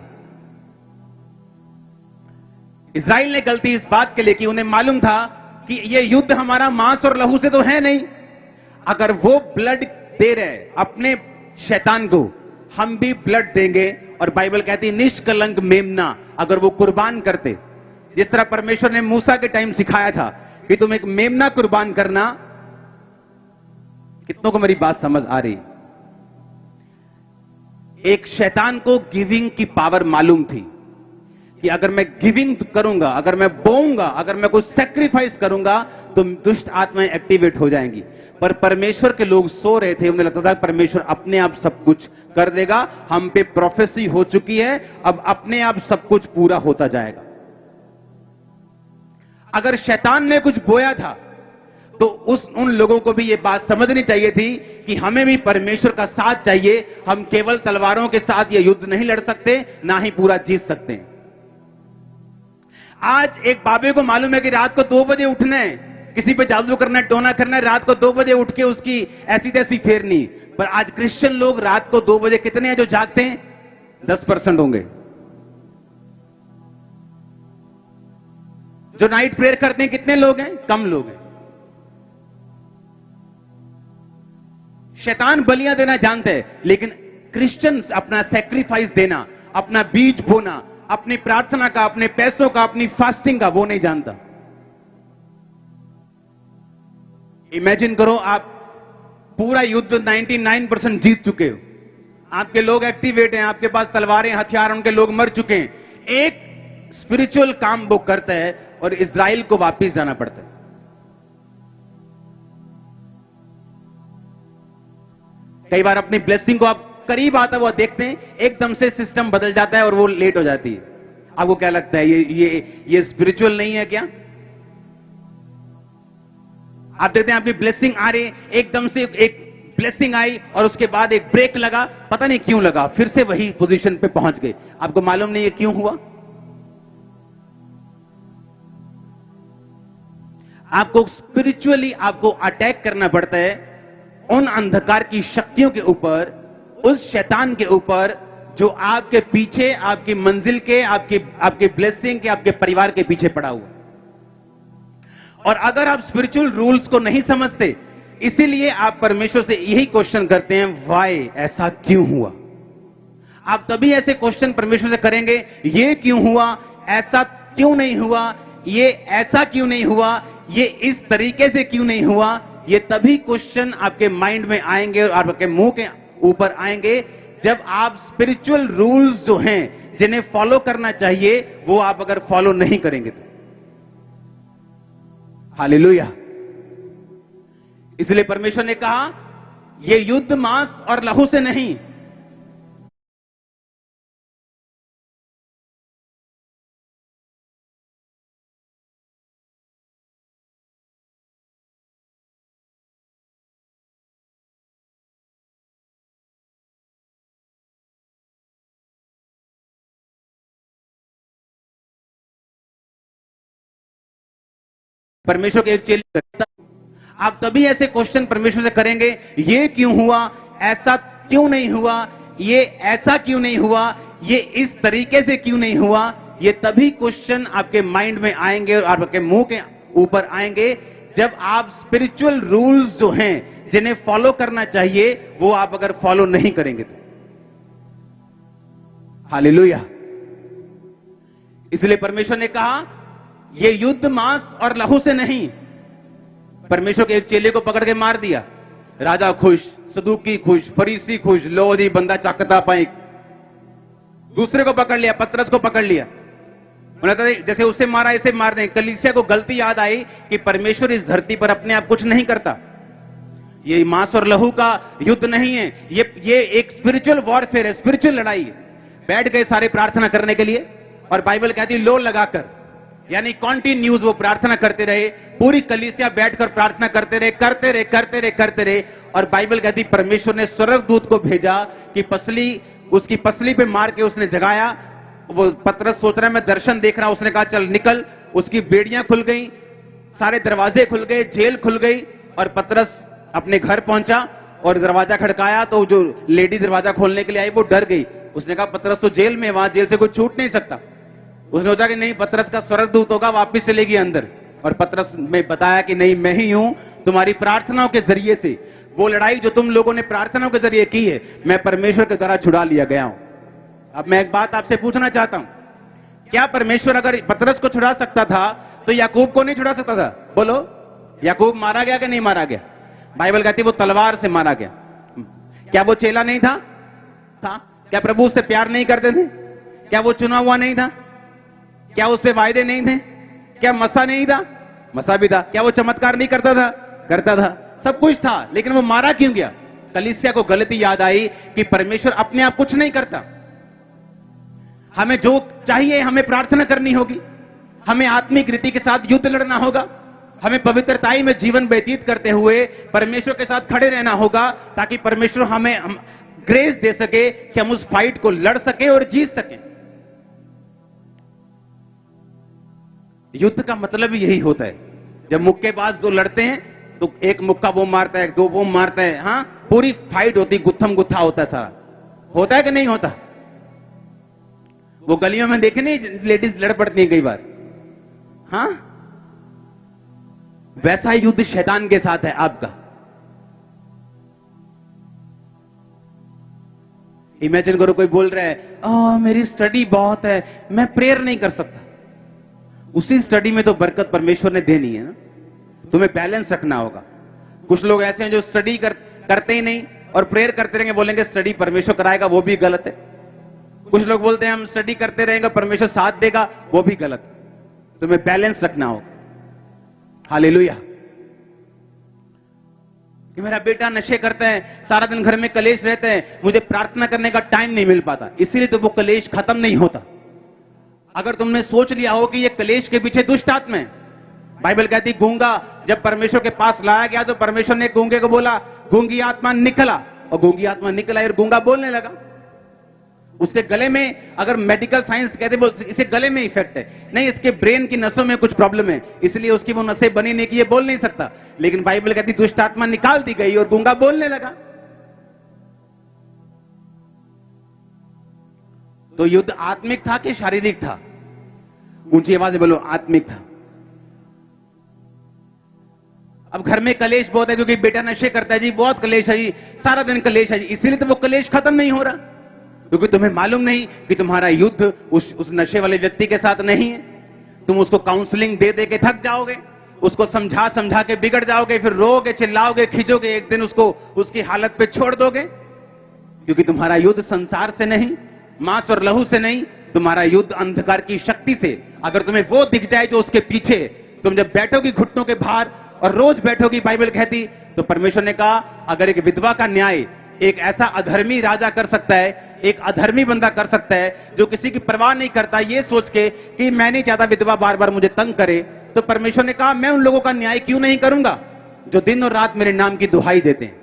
इस्राएल ने गलती इस बात के लिए की, उन्हें मालूम था कि ये युद्ध हमारा मांस और लहू से तो है नहीं। अगर वो ब्लड दे रहे अपने शैतान को, हम भी ब्लड देंगे। और बाइबल कहती निष्कलंक मेमना, अगर वो कुर्बान करते, जिस तरह परमेश्वर ने मूसा के टाइम सिखाया था कि तुम एक मेमना कुर्बान करना। कितनों को मेरी बात समझ आ रही? एक शैतान को गिविंग की पावर मालूम थी कि अगर मैं गिविंग करूंगा, अगर मैं बोऊंगा, अगर मैं कुछ सैक्रिफाइस करूंगा तो दुष्ट आत्माएं एक्टिवेट हो जाएंगी। पर परमेश्वर के लोग सो रहे थे, उन्हें लगता था परमेश्वर अपने आप सब कुछ कर देगा, हम पे प्रोफेसी हो चुकी है, अब अपने आप सब कुछ पूरा होता जाएगा। अगर शैतान ने कुछ बोया था तो उन लोगों को भी ये बात समझनी चाहिए थी कि हमें भी परमेश्वर का साथ चाहिए। हम केवल तलवारों के साथ ये युद्ध नहीं लड़ सकते, ना ही पूरा जीत सकते हैं। आज एक बाबे को मालूम है कि रात को 2 बजे उठना है, किसी पे जादू करना है, टोना करना है, रात को 2 बजे उठ के उसकी ऐसी तैसी फेरनी। पर आज क्रिश्चियन लोग रात को 2 बजे कितने हैं जो जागते हैं? 10% होंगे। जो नाइट प्रेयर करते हैं कितने लोग हैं? कम लोग हैं। शैतान बलियां देना जानते हैं, लेकिन क्रिश्चियंस अपना सैक्रिफाइस देना, अपना बीज बोना, अपनी प्रार्थना का, अपने पैसों का, अपनी फास्टिंग का, वो नहीं जानता। इमेजिन करो आप पूरा युद्ध 99% जीत चुके हो, आपके लोग एक्टिवेट हैं, आपके पास तलवारें, हथियार, उनके लोग मर चुके हैं। एक स्पिरिचुअल काम वो करता है और इजराइल को वापस जाना पड़ता है। कई बार अपनी ब्लेसिंग को आप करीब आता हुआ देखते हैं, एकदम से सिस्टम बदल जाता है और वो लेट हो जाती है। आपको क्या लगता है ये स्पिरिचुअल नहीं है क्या? आप देखते हैं आपकी ब्लेसिंग आ रही, एकदम से एक ब्लेसिंग आई और उसके बाद एक ब्रेक लगा, पता नहीं क्यों लगा, फिर से वही पोजीशन पे पहुंच गए। आपको मालूम नहीं है क्यों हुआ? आपको स्पिरिचुअली आपको अटैक करना पड़ता है उन अंधकार की शक्तियों के ऊपर, उस शैतान के ऊपर जो आपके पीछे, आपकी मंजिल के, आपके ब्लेसिंग के, आपके परिवार के पीछे पड़ा हुआ। और अगर आप स्पिरिचुअल रूल्स को नहीं समझते, इसीलिए आप परमेश्वर से यही क्वेश्चन करते हैं, वाई, ऐसा क्यों हुआ? आप तभी ऐसे क्वेश्चन परमेश्वर से करेंगे, ये क्यों हुआ, ऐसा क्यों नहीं हुआ, ये ऐसा क्यों नहीं हुआ, ये इस तरीके से क्यों नहीं हुआ। ये तभी क्वेश्चन आपके माइंड में आएंगे और आपके मुंह के ऊपर आएंगे जब आप स्पिरिचुअल रूल्स जो हैं, जिन्हें फॉलो करना चाहिए, वो आप अगर फॉलो नहीं करेंगे तो। हालेलुया। इसलिए परमेश्वर ने कहा, ये युद्ध मांस और लहू से नहीं। परमेश्वर के एक चेले, आप तभी ऐसे क्वेश्चन परमेश्वर से करेंगे, ये क्यों हुआ, ऐसा क्यों नहीं हुआ, ये ऐसा क्यों नहीं हुआ, ये इस तरीके से क्यों नहीं हुआ। ये तभी क्वेश्चन आपके माइंड में आएंगे और आपके मुंह के ऊपर आएंगे जब आप स्पिरिचुअल रूल्स जो हैं, जिन्हें फॉलो करना चाहिए, वो आप अगर फॉलो नहीं करेंगे तो। हालेलुया। इसलिए परमेश्वर ने कहा, ये युद्ध मांस और लहू से नहीं। परमेश्वर के एक चेले को पकड़ के मार दिया, राजा खुश, सदूकी खुश, फरीसी खुश, लो जी बंदा चाकता पाई। दूसरे को पकड़ लिया, पतरस को पकड़ लिया, उन्होंने जैसे उससे मारा ऐसे मार दें। कलीसिया को गलती याद आई कि परमेश्वर इस धरती पर अपने आप कुछ नहीं करता। ये मांस और लहू का युद्ध नहीं है, ये एक स्पिरिचुअल वॉरफेयर है, स्पिरिचुअल लड़ाई है। बैठ गए सारे प्रार्थना करने के लिए, और बाइबल कहती लो लगाकर, यानी कॉन्टिन्यूज वो प्रार्थना करते रहे। पूरी कलीसिया बैठकर प्रार्थना करते रहे, करते रहे, करते रहे, करते रहे। और बाइबल कहती परमेश्वर ने स्वर्गदूत को भेजा कि उसकी पसली पे मार के उसने जगाया। वो पतरस सोच रहा है मैं दर्शन देख रहा हूं, उसने कहा चल निकल। उसकी बेड़ियां खुल गई, सारे दरवाजे खुल गए, जेल खुल गई, और पतरस अपने घर पहुंचा और दरवाजा खड़काया तो जो लेडी दरवाजा खोलने के लिए आई वो डर गई। उसने कहा पतरस तो जेल में, वहां जेल से कोई छूट नहीं सकता। उसने सोचा कि नहीं, पतरस का स्वर्गदूत होगा, वापस चलेगी अंदर। और पतरस में बताया कि नहीं, मैं ही हूं, तुम्हारी प्रार्थनाओं के जरिए से वो लड़ाई जो तुम लोगों ने प्रार्थनाओं के जरिए की है, मैं परमेश्वर के द्वारा छुड़ा लिया गया हूं। अब मैं एक बात आपसे पूछना चाहता हूं, क्या परमेश्वर अगर पतरस को छुड़ा सकता था तो याकूब को नहीं छुड़ा सकता था? बोलो, याकूब मारा गया कि नहीं मारा गया? बाइबल कहती है वो तलवार से मारा गया। क्या वो चेला नहीं था? क्या प्रभु उससे प्यार नहीं करते थे? क्या वो चुना हुआ नहीं था? क्या उस पे वायदे नहीं थे? क्या मसा नहीं था? मसा भी था। क्या वो चमत्कार नहीं करता था? करता था, सब कुछ था, लेकिन वो मारा क्यों गया? कलीसिया को गलती याद आई कि परमेश्वर अपने आप कुछ नहीं करता। हमें जो चाहिए, हमें प्रार्थना करनी होगी, हमें आत्मिक रीति के साथ युद्ध लड़ना होगा, हमें पवित्रताई में जीवन व्यतीत करते हुए परमेश्वर के साथ खड़े रहना होगा, ताकि परमेश्वर हमें ग्रेस दे सके कि हम उस फाइट को लड़ सके और जीत सकें। युद्ध का मतलब ही यही होता है। जब मुक्केबाज दो लड़ते हैं तो एक मुक्का वो मारता है, दो वो मारता है, हाँ, पूरी फाइट होती, गुत्थम गुत्था होता है सारा। होता है कि नहीं होता? वो गलियों में देखे नहीं, लेडीज लड़ पड़ती हैं कई बार, हाँ। वैसा ही युद्ध शैतान के साथ है आपका। इमेजिन करो कोई बोल रहा है मेरी स्टडी बहुत है, मैं प्रेयर नहीं कर सकता। उसी स्टडी में तो बरकत परमेश्वर ने देनी है ना। तुम्हें बैलेंस रखना होगा। कुछ लोग ऐसे हैं जो स्टडी करते ही नहीं और प्रेयर करते रहेंगे, बोलेंगे स्टडी परमेश्वर कराएगा, वो भी गलत है। कुछ लोग बोलते हैं हम स्टडी करते रहेंगे परमेश्वर साथ देगा, वो भी गलत है। तुम्हें बैलेंस रखना होगा। हालेलुया। कि मेरा बेटा नशे करता है, सारा दिन घर में कलेश रहता है, मुझे प्रार्थना करने का टाइम नहीं मिल पाता, इसीलिए तो वो कलेश खत्म नहीं होता। अगर तुमने सोच लिया हो कि ये कलेश के पीछे दुष्ट आत्मा है, बाइबल कहती गूंगा जब परमेश्वर के पास लाया गया तो परमेश्वर ने गूंगे को बोला गूंगी आत्मा निकला, और गूंगी आत्मा निकला और गूंगा बोलने लगा। उसके गले में, अगर मेडिकल साइंस कहते बोल इसके गले में इफेक्ट है, नहीं इसके ब्रेन की नसों में कुछ प्रॉब्लम है, इसलिए उसकी वो नसें बनी नहीं कि ये बोल नहीं सकता। लेकिन बाइबल कहती दुष्ट आत्मा निकाल दी गई और गूंगा बोलने लगा। तो युद्ध आत्मिक था कि शारीरिक था? ऊंची आवाज से बोलो, आत्मिक था। अब घर में कलेश बहुत है क्योंकि बेटा नशे करता है जी, बहुत कलेश है जी, सारा दिन कलेश है जी, इसीलिए तो वो कलेश खत्म नहीं हो रहा, क्योंकि तुम्हें मालूम नहीं कि तुम्हारा युद्ध उस नशे वाले व्यक्ति के साथ नहीं है। तुम उसको काउंसलिंग दे दे के थक जाओगे, उसको समझा समझा के बिगड़ जाओगे, फिर रोगे, चिल्लाओगे, खींचोगे, एक दिन उसको उसकी हालत पे छोड़ दोगे। क्योंकि तुम्हारा युद्ध संसार से नहीं, मांस और लहू से नहीं, तुम्हारा युद्ध अंधकार की शक्ति से। अगर तुम्हें वो दिख जाए जो उसके पीछे, तुम जब बैठोगी घुटनों के भार और रोज बैठोगी, बाइबल कहती, तो परमेश्वर ने कहा अगर एक विधवा का न्याय एक ऐसा अधर्मी राजा कर सकता है, एक अधर्मी बंदा कर सकता है जो किसी की परवाह नहीं करता, ये सोच के कि मैं नहीं चाहता विधवा बार बार मुझे तंग करे, तो परमेश्वर ने कहा मैं उन लोगों का न्याय क्यों नहीं करूंगा जो दिन और रात मेरे नाम की दुहाई देते हैं।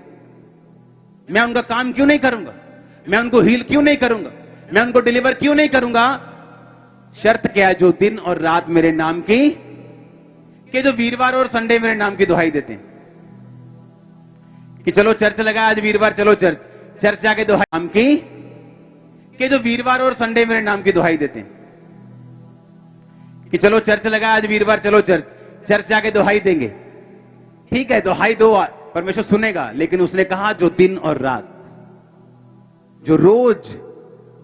मैं उनका काम क्यों नहीं करूंगा? मैं उनको हील क्यों नहीं करूंगा? मैं उनको डिलीवर क्यों नहीं करूंगा? शर्त क्या है? जो दिन और रात मेरे नाम की, कि जो वीरवार और संडे मेरे नाम की दुहाई देते हैं। कि चलो चर्च लगा आज वीरवार, चलो चर्च जाके दुहाई नाम की, कि जो वीरवार और संडे मेरे नाम की दुहाई देते हैं। कि चलो चर्च लगा आज वीरवार, चलो चर्च जाके दुहाई देंगे। ठीक है, दुहाई दो, परमेश्वर सुनेगा। लेकिन उसने कहा जो दिन और रात, जो रोज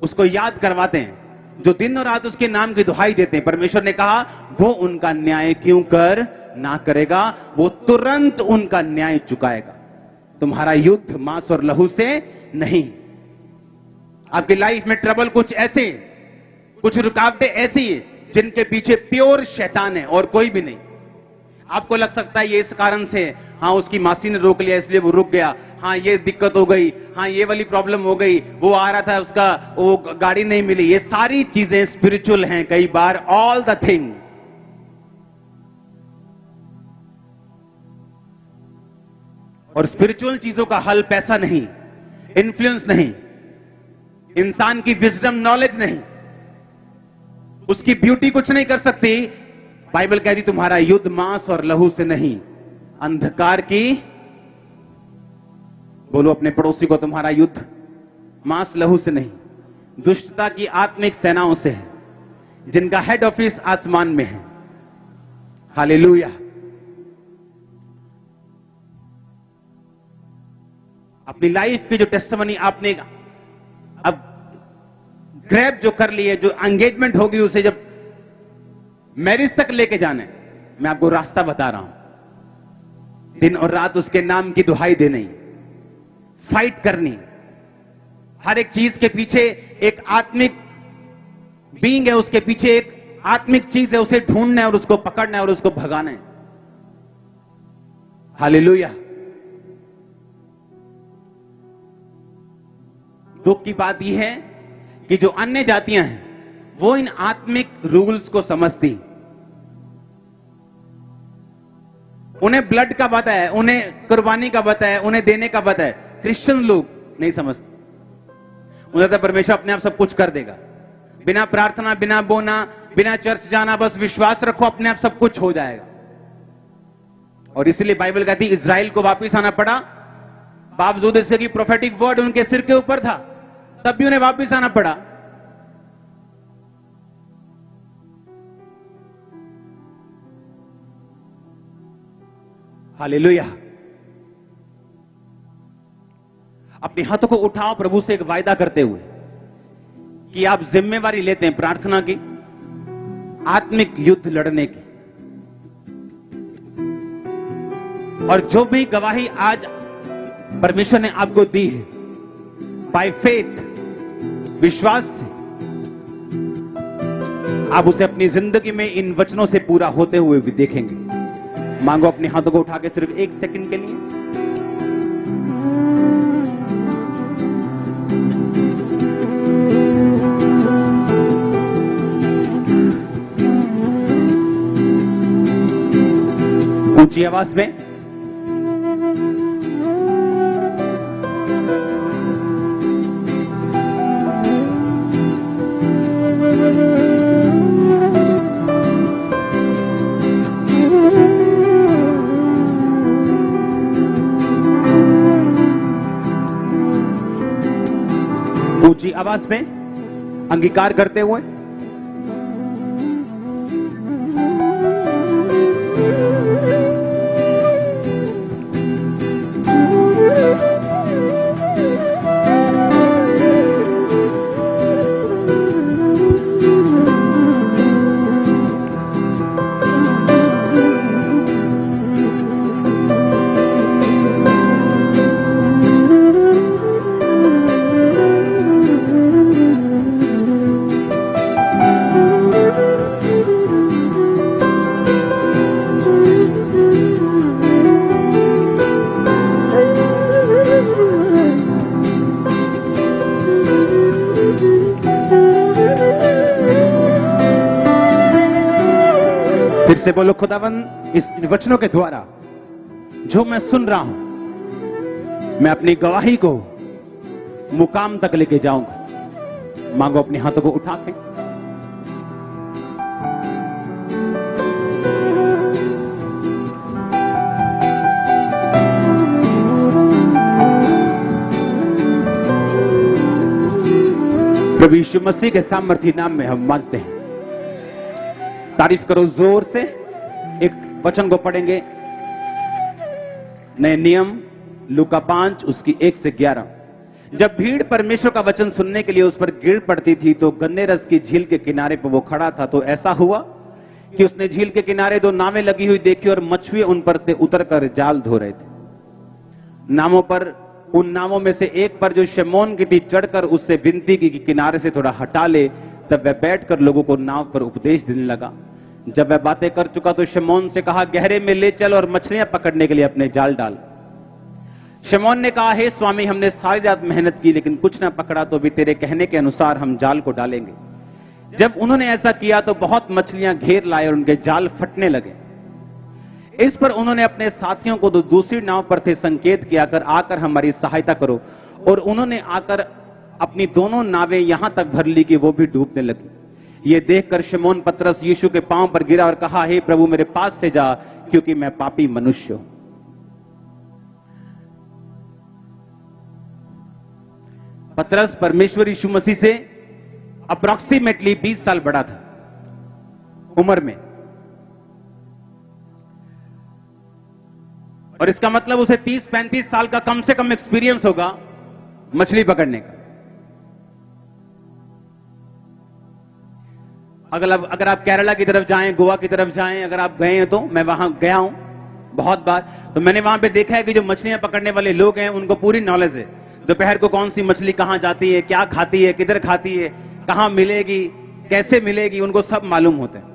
उसको याद करवाते हैं, जो दिन और रात उसके नाम की दुहाई देते हैं, परमेश्वर ने कहा वो उनका न्याय क्यों कर ना करेगा, वो तुरंत उनका न्याय चुकाएगा। तुम्हारा युद्ध मांस और लहू से नहीं। आपकी लाइफ में ट्रबल कुछ ऐसे, कुछ रुकावटें ऐसी है जिनके पीछे प्योर शैतान है और कोई भी नहीं। आपको लग सकता है ये इस कारण से, हाँ उसकी मासी ने रोक लिया इसलिए वो रुक गया, हाँ ये दिक्कत हो गई, हाँ ये वाली प्रॉब्लम हो गई, वो आ रहा था उसका वो गाड़ी नहीं मिली। ये सारी चीजें स्पिरिचुअल हैं कई बार, ऑल द थिंग्स। और स्पिरिचुअल चीजों का हल पैसा नहीं, इन्फ्लुएंस नहीं, इंसान की विजडम नॉलेज नहीं, उसकी ब्यूटी कुछ नहीं कर सकती। बाइबल कहती तुम्हारा युद्ध मांस और लहू से नहीं, अंधकार की, बोलो अपने पड़ोसी को, तुम्हारा युद्ध मांस लहू से नहीं, दुष्टता की आत्मिक सेनाओं से है जिनका हेड ऑफिस आसमान में है। हालेलुया। अपनी लाइफ की जो टेस्टिमनी आपने अब ग्रैब जो कर ली है, जो एंगेजमेंट होगी, उसे जब मैरिज तक लेके जाना है, मैं आपको रास्ता बता रहा हूं। दिन और रात उसके नाम की दुहाई देनी, फाइट करनी, हर एक चीज के पीछे एक आत्मिक बीइंग है, उसके पीछे एक आत्मिक चीज है, उसे ढूंढना है और उसको पकड़ना है और उसको भगाना है। हालेलुया। दुख की बात यह है कि जो अन्य जातियां हैं वो इन आत्मिक रूल्स को समझती, उन्हें ब्लड का पता है, उन्हें कुर्बानी का पता है, उन्हें देने का पता है। क्रिश्चियन लोग नहीं समझते। उन्हें लगता है परमेश्वर अपने आप सब कुछ कर देगा, बिना प्रार्थना, बिना बोना, बिना चर्च जाना, बस विश्वास रखो, अपने आप सब कुछ हो जाएगा। और इसलिए बाइबल कहती है इजराइल को वापस आना पड़ा, बावजूद इसके कि प्रोफेटिक वर्ड उनके सिर के ऊपर था, तब भी उन्हें वापस आना पड़ा। हालेलुया। अपने हाथों को उठाओ प्रभु से एक वायदा करते हुए कि आप जिम्मेवारी लेते हैं प्रार्थना की, आत्मिक युद्ध लड़ने की। और जो भी गवाही आज परमेश्वर ने आपको दी है, बाय फेथ, विश्वास से, आप उसे अपनी जिंदगी में इन वचनों से पूरा होते हुए भी देखेंगे। मांगो अपने हाथों को उठा के सिर्फ 1 सेकंड के लिए। ऊंची आवाज में ऊंची आवाज में अंगीकार करते हुए फिर से बोलो, खुदावंद इस वचनों के द्वारा जो मैं सुन रहा हूं, मैं अपनी गवाही को मुकाम तक लेके जाऊंगा। मांगो अपने हाथों को उठा के। प्रभु यीशु मसीह के सामर्थी नाम में हम मांगते हैं। तारीफ करो जोर से। एक वचन को पढ़ेंगे, नए नियम लूका 5 उसकी 1 से 11। जब भीड़ परमेश्वर का वचन सुनने के लिए उस पर गिर पड़ती थी तो गन्ने रस की झील के किनारे पर वो खड़ा था। तो ऐसा हुआ कि उसने झील के किनारे 2 नावें लगी हुई देखी और मछुए उन पर उतर कर जाल धो रहे थे। नावों पर, उन नावों में से एक पर जो शमौन की थी, चढ़कर उससे विनती की कि किनारे से थोड़ा हटा ले। तब वह बैठकर लोगों को नाव पर उपदेश देने लगा। जब वह बातें कर चुका तो शमौन से कहा, गहरे में ले चल और मछलियां पकड़ने के लिए अपने जाल डाल। शमौन ने कहा, हे स्वामी, हमने सारी रात मेहनत की लेकिन कुछ ना पकड़ा, तो भी तेरे कहने के अनुसार हम जाल को डालेंगे। जब उन्होंने ऐसा किया तो बहुत मछलियां घेर लाए और उनके जाल फटने लगे। इस पर उन्होंने अपने साथियों को जो दूसरी नाव पर थे संकेत किया कर आकर हमारी सहायता करो। और उन्होंने आकर अपनी दोनों नावें यहां तक भर ली कि वो भी डूबने लगी। ये देखकर शमौन पतरस यीशु के पांव पर गिरा और कहा, हे प्रभु, मेरे पास से जा, क्योंकि मैं पापी मनुष्य हूं। पतरस परमेश्वर यीशु मसीह से अप्रॉक्सीमेटली 20 साल बड़ा था उम्र में, और इसका मतलब उसे 30-35 साल का कम से कम एक्सपीरियंस होगा मछली पकड़ने का। अगर आप केरला की तरफ जाएं, गोवा की तरफ जाएं, अगर आप गए हैं तो, मैं वहां गया हूं बहुत बार, तो मैंने वहां पे देखा है कि जो मछलियां पकड़ने वाले लोग हैं उनको पूरी नॉलेज है। दोपहर को कौन सी मछली कहां जाती है, क्या खाती है, किधर खाती है, कहां मिलेगी, कैसे मिलेगी, उनको सब मालूम होता है।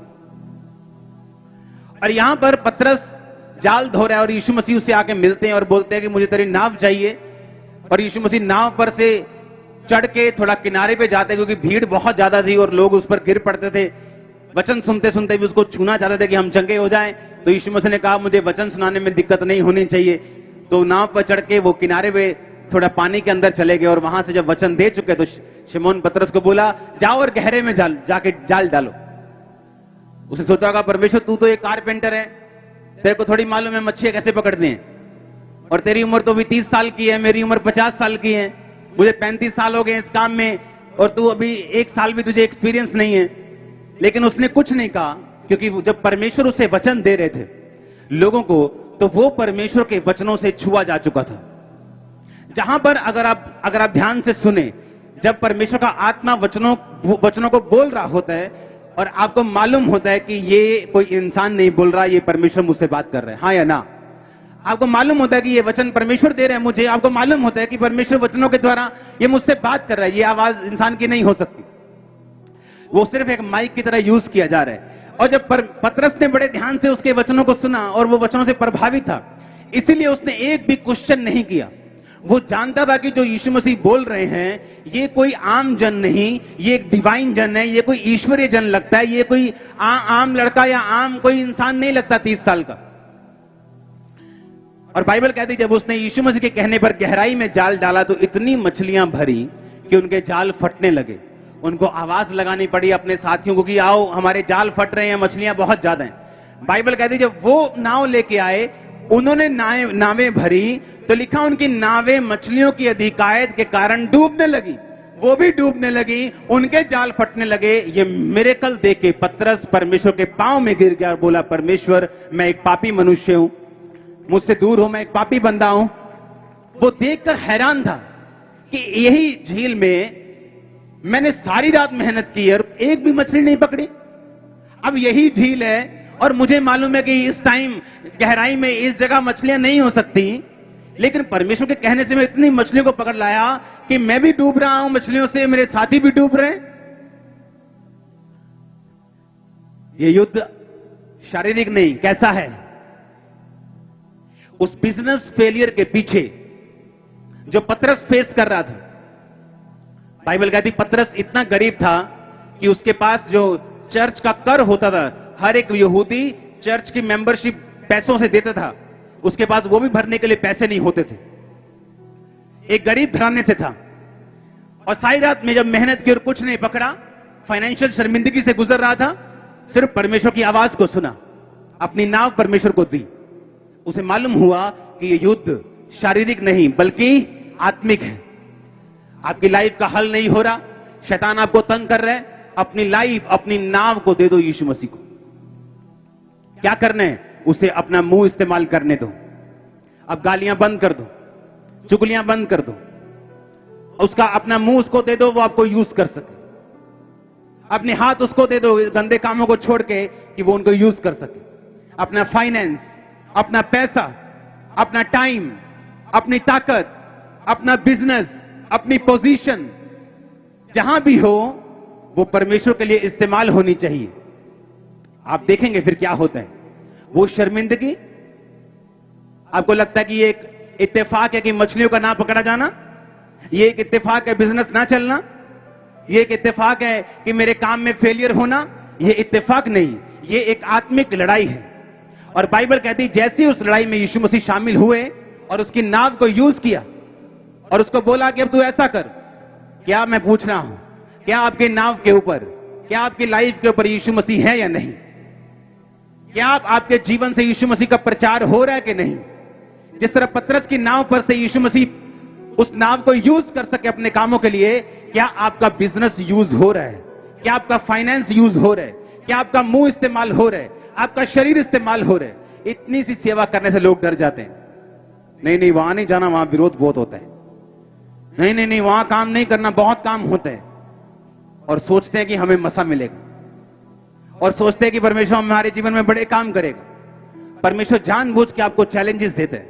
और यहां पर पतरस जाल धो रहा है और यीशु मसीह उससे आके मिलते हैं और बोलते हैं कि मुझे तेरी नाव चाहिए। और यीशु मसीह नाव पर से चढ़ के थोड़ा किनारे पे जाते, क्योंकि भीड़ बहुत ज्यादा थी और लोग उस पर गिर पड़ते थे। वचन सुनते सुनते भी उसको छूना चाहते थे कि हम चंगे हो जाएं। तो यीशु मसीह ने कहा मुझे वचन सुनाने में दिक्कत नहीं होनी चाहिए। तो नाव पर चढ़ के वो किनारे पे थोड़ा पानी के अंदर चले गए और वहां से जब वचन दे चुके तो शिमोन पतरस को बोला जाओ और गहरे में जाके जाल डालो। उसे सोचा होगा परमेश्वर तू तो एक कारपेंटर है, तेरे को थोड़ी मालूम है मच्छियां कैसे पकड़ते हैं, और तेरी उम्र तो अभी 30 साल की है, मेरी उम्र 50 साल की है, मुझे 35 साल हो गए इस काम में, और तू अभी 1 साल भी तुझे एक्सपीरियंस नहीं है। लेकिन उसने कुछ नहीं कहा, क्योंकि जब परमेश्वर उसे वचन दे रहे थे लोगों को, तो वो परमेश्वर के वचनों से छुआ जा चुका था। जहां पर अगर आप ध्यान से सुने, जब परमेश्वर का आत्मा वचनों को बोल रहा होता है और आपको मालूम होता है कि ये कोई इंसान नहीं बोल रहा, ये परमेश्वर मुझसे बात कर रहे हैं, हाँ या ना, आपको मालूम होता है कि ये वचन परमेश्वर दे रहे हैं मुझे, आपको मालूम होता है कि परमेश्वर वचनों के द्वारा ये मुझसे बात कर रहा है, ये आवाज इंसान की नहीं हो सकती, वो सिर्फ एक माइक की तरह यूज किया जा रहा है। और जब पतरस ने बड़े ध्यान से उसके वचनों को सुना और वो वचनों से प्रभावित था, इसीलिए उसने एक भी क्वेश्चन नहीं किया। वो जानता था कि जो यीशु मसीह बोल रहे हैं ये कोई आम जन नहीं, ये एक डिवाइन जन है, ये कोई ईश्वरीय जन लगता है, ये कोई आम लड़का या आम कोई इंसान नहीं लगता 30 साल का। और बाइबल कहती जब उसने यीशु मसीह के कहने पर गहराई में जाल डाला तो इतनी मछलियां भरी कि उनके जाल फटने लगे। उनको आवाज लगानी पड़ी अपने साथियों को कि आओ हमारे जाल फट रहे हैं, मछलियां बहुत ज्यादा हैं। बाइबल कहती जब वो नाव लेके आए, उन्होंने नावें भरी, तो लिखा उनकी नावें मछलियों की अधिकायत के कारण डूबने लगी, वो भी डूबने लगी, उनके जाल फटने लगे। ये मिरेकल देख के पतरस परमेश्वर के पांव में गिर गया और बोला परमेश्वर मैं एक पापी मनुष्य हूं, मुझसे दूर हो, मैं एक पापी बंदा हूं। वो देखकर हैरान था कि यही झील में मैंने सारी रात मेहनत की और एक भी मछली नहीं पकड़ी। अब यही झील है और मुझे मालूम है कि इस टाइम गहराई में इस जगह मछलियां नहीं हो सकती, लेकिन परमेश्वर के कहने से मैं इतनी मछलियों को पकड़ लाया कि मैं भी डूब रहा हूं मछलियों से, मेरे साथी भी डूब रहे हैं। ये युद्ध शारीरिक नहीं, कैसा है? उस बिजनेस फेलियर के पीछे जो पतरस फेस कर रहा था, बाइबल कहती पतरस इतना गरीब था कि उसके पास जो चर्च का कर होता था, हर एक यहूदी चर्च की मेंबरशिप पैसों से देता था, उसके पास वो भी भरने के लिए पैसे नहीं होते थे। एक गरीब घराने से था और सारी रात में जब मेहनत की और कुछ नहीं पकड़ा, फाइनेंशियल शर्मिंदगी से गुजर रहा था, सिर्फ परमेश्वर की आवाज को सुना, अपनी नाव परमेश्वर को दी। उसे मालूम हुआ कि ये युद्ध शारीरिक नहीं बल्कि आत्मिक है। आपकी लाइफ का हल नहीं हो रहा, शैतान आपको तंग कर रहा है, अपनी लाइफ अपनी नाव को दे दो यीशु मसीह को। क्या करना है? उसे अपना मुंह इस्तेमाल करने दो। अब गालियां बंद कर दो, चुगलियां बंद कर दो, उसका अपना मुंह उसको दे दो, वो आपको यूज कर सके। अपने हाथ उसको दे दो गंदे कामों को छोड़ के कि वो उनको यूज कर सके। अपना फाइनेंस, अपना पैसा, अपना टाइम, अपनी ताकत, अपना बिजनेस, अपनी पोजीशन, जहां भी हो वो परमेश्वर के लिए इस्तेमाल होनी चाहिए। आप देखेंगे फिर क्या होता है। वो शर्मिंदगी, आपको लगता है कि ये एक इत्तेफाक है कि मछलियों का ना पकड़ा जाना, ये एक इत्तेफाक है बिजनेस ना चलना, ये एक इत्तेफाक है कि मेरे काम में फेलियर होना, ये इत्तेफाक नहीं, ये एक आत्मिक लड़ाई है। और बाइबल कहती जैसे उस लड़ाई में यीशु मसीह शामिल हुए और उसकी नाव को यूज किया और उसको बोला कि अब तू ऐसा कर, क्या मैं पूछ रहा हूं, क्या आपके नाव के ऊपर, क्या आपकी लाइफ के ऊपर यीशु मसीह है या नहीं? क्या आपके जीवन से यीशु मसीह का प्रचार हो रहा है कि नहीं? जिस तरह पतरस की नाव पर से यीशु मसीह उस नाव को यूज कर सके अपने कामों के लिए, क्या आपका बिजनेस यूज हो रहा है? क्या आपका फाइनेंस यूज हो रहा है? क्या आपका मुंह इस्तेमाल हो रहा है? आपका शरीर इस्तेमाल हो रहा है? इतनी सी सेवा करने से लोग डर जाते हैं। नहीं वहां नहीं जाना, वहां विरोध बहुत होता है। नहीं वहां काम नहीं करना, बहुत काम होता है। और सोचते हैं कि हमें मसा मिलेगा, और सोचते हैं कि परमेश्वर हमारे जीवन में बड़े काम करेगा। परमेश्वर जानबूझ के आपको चैलेंजेस देते हैं,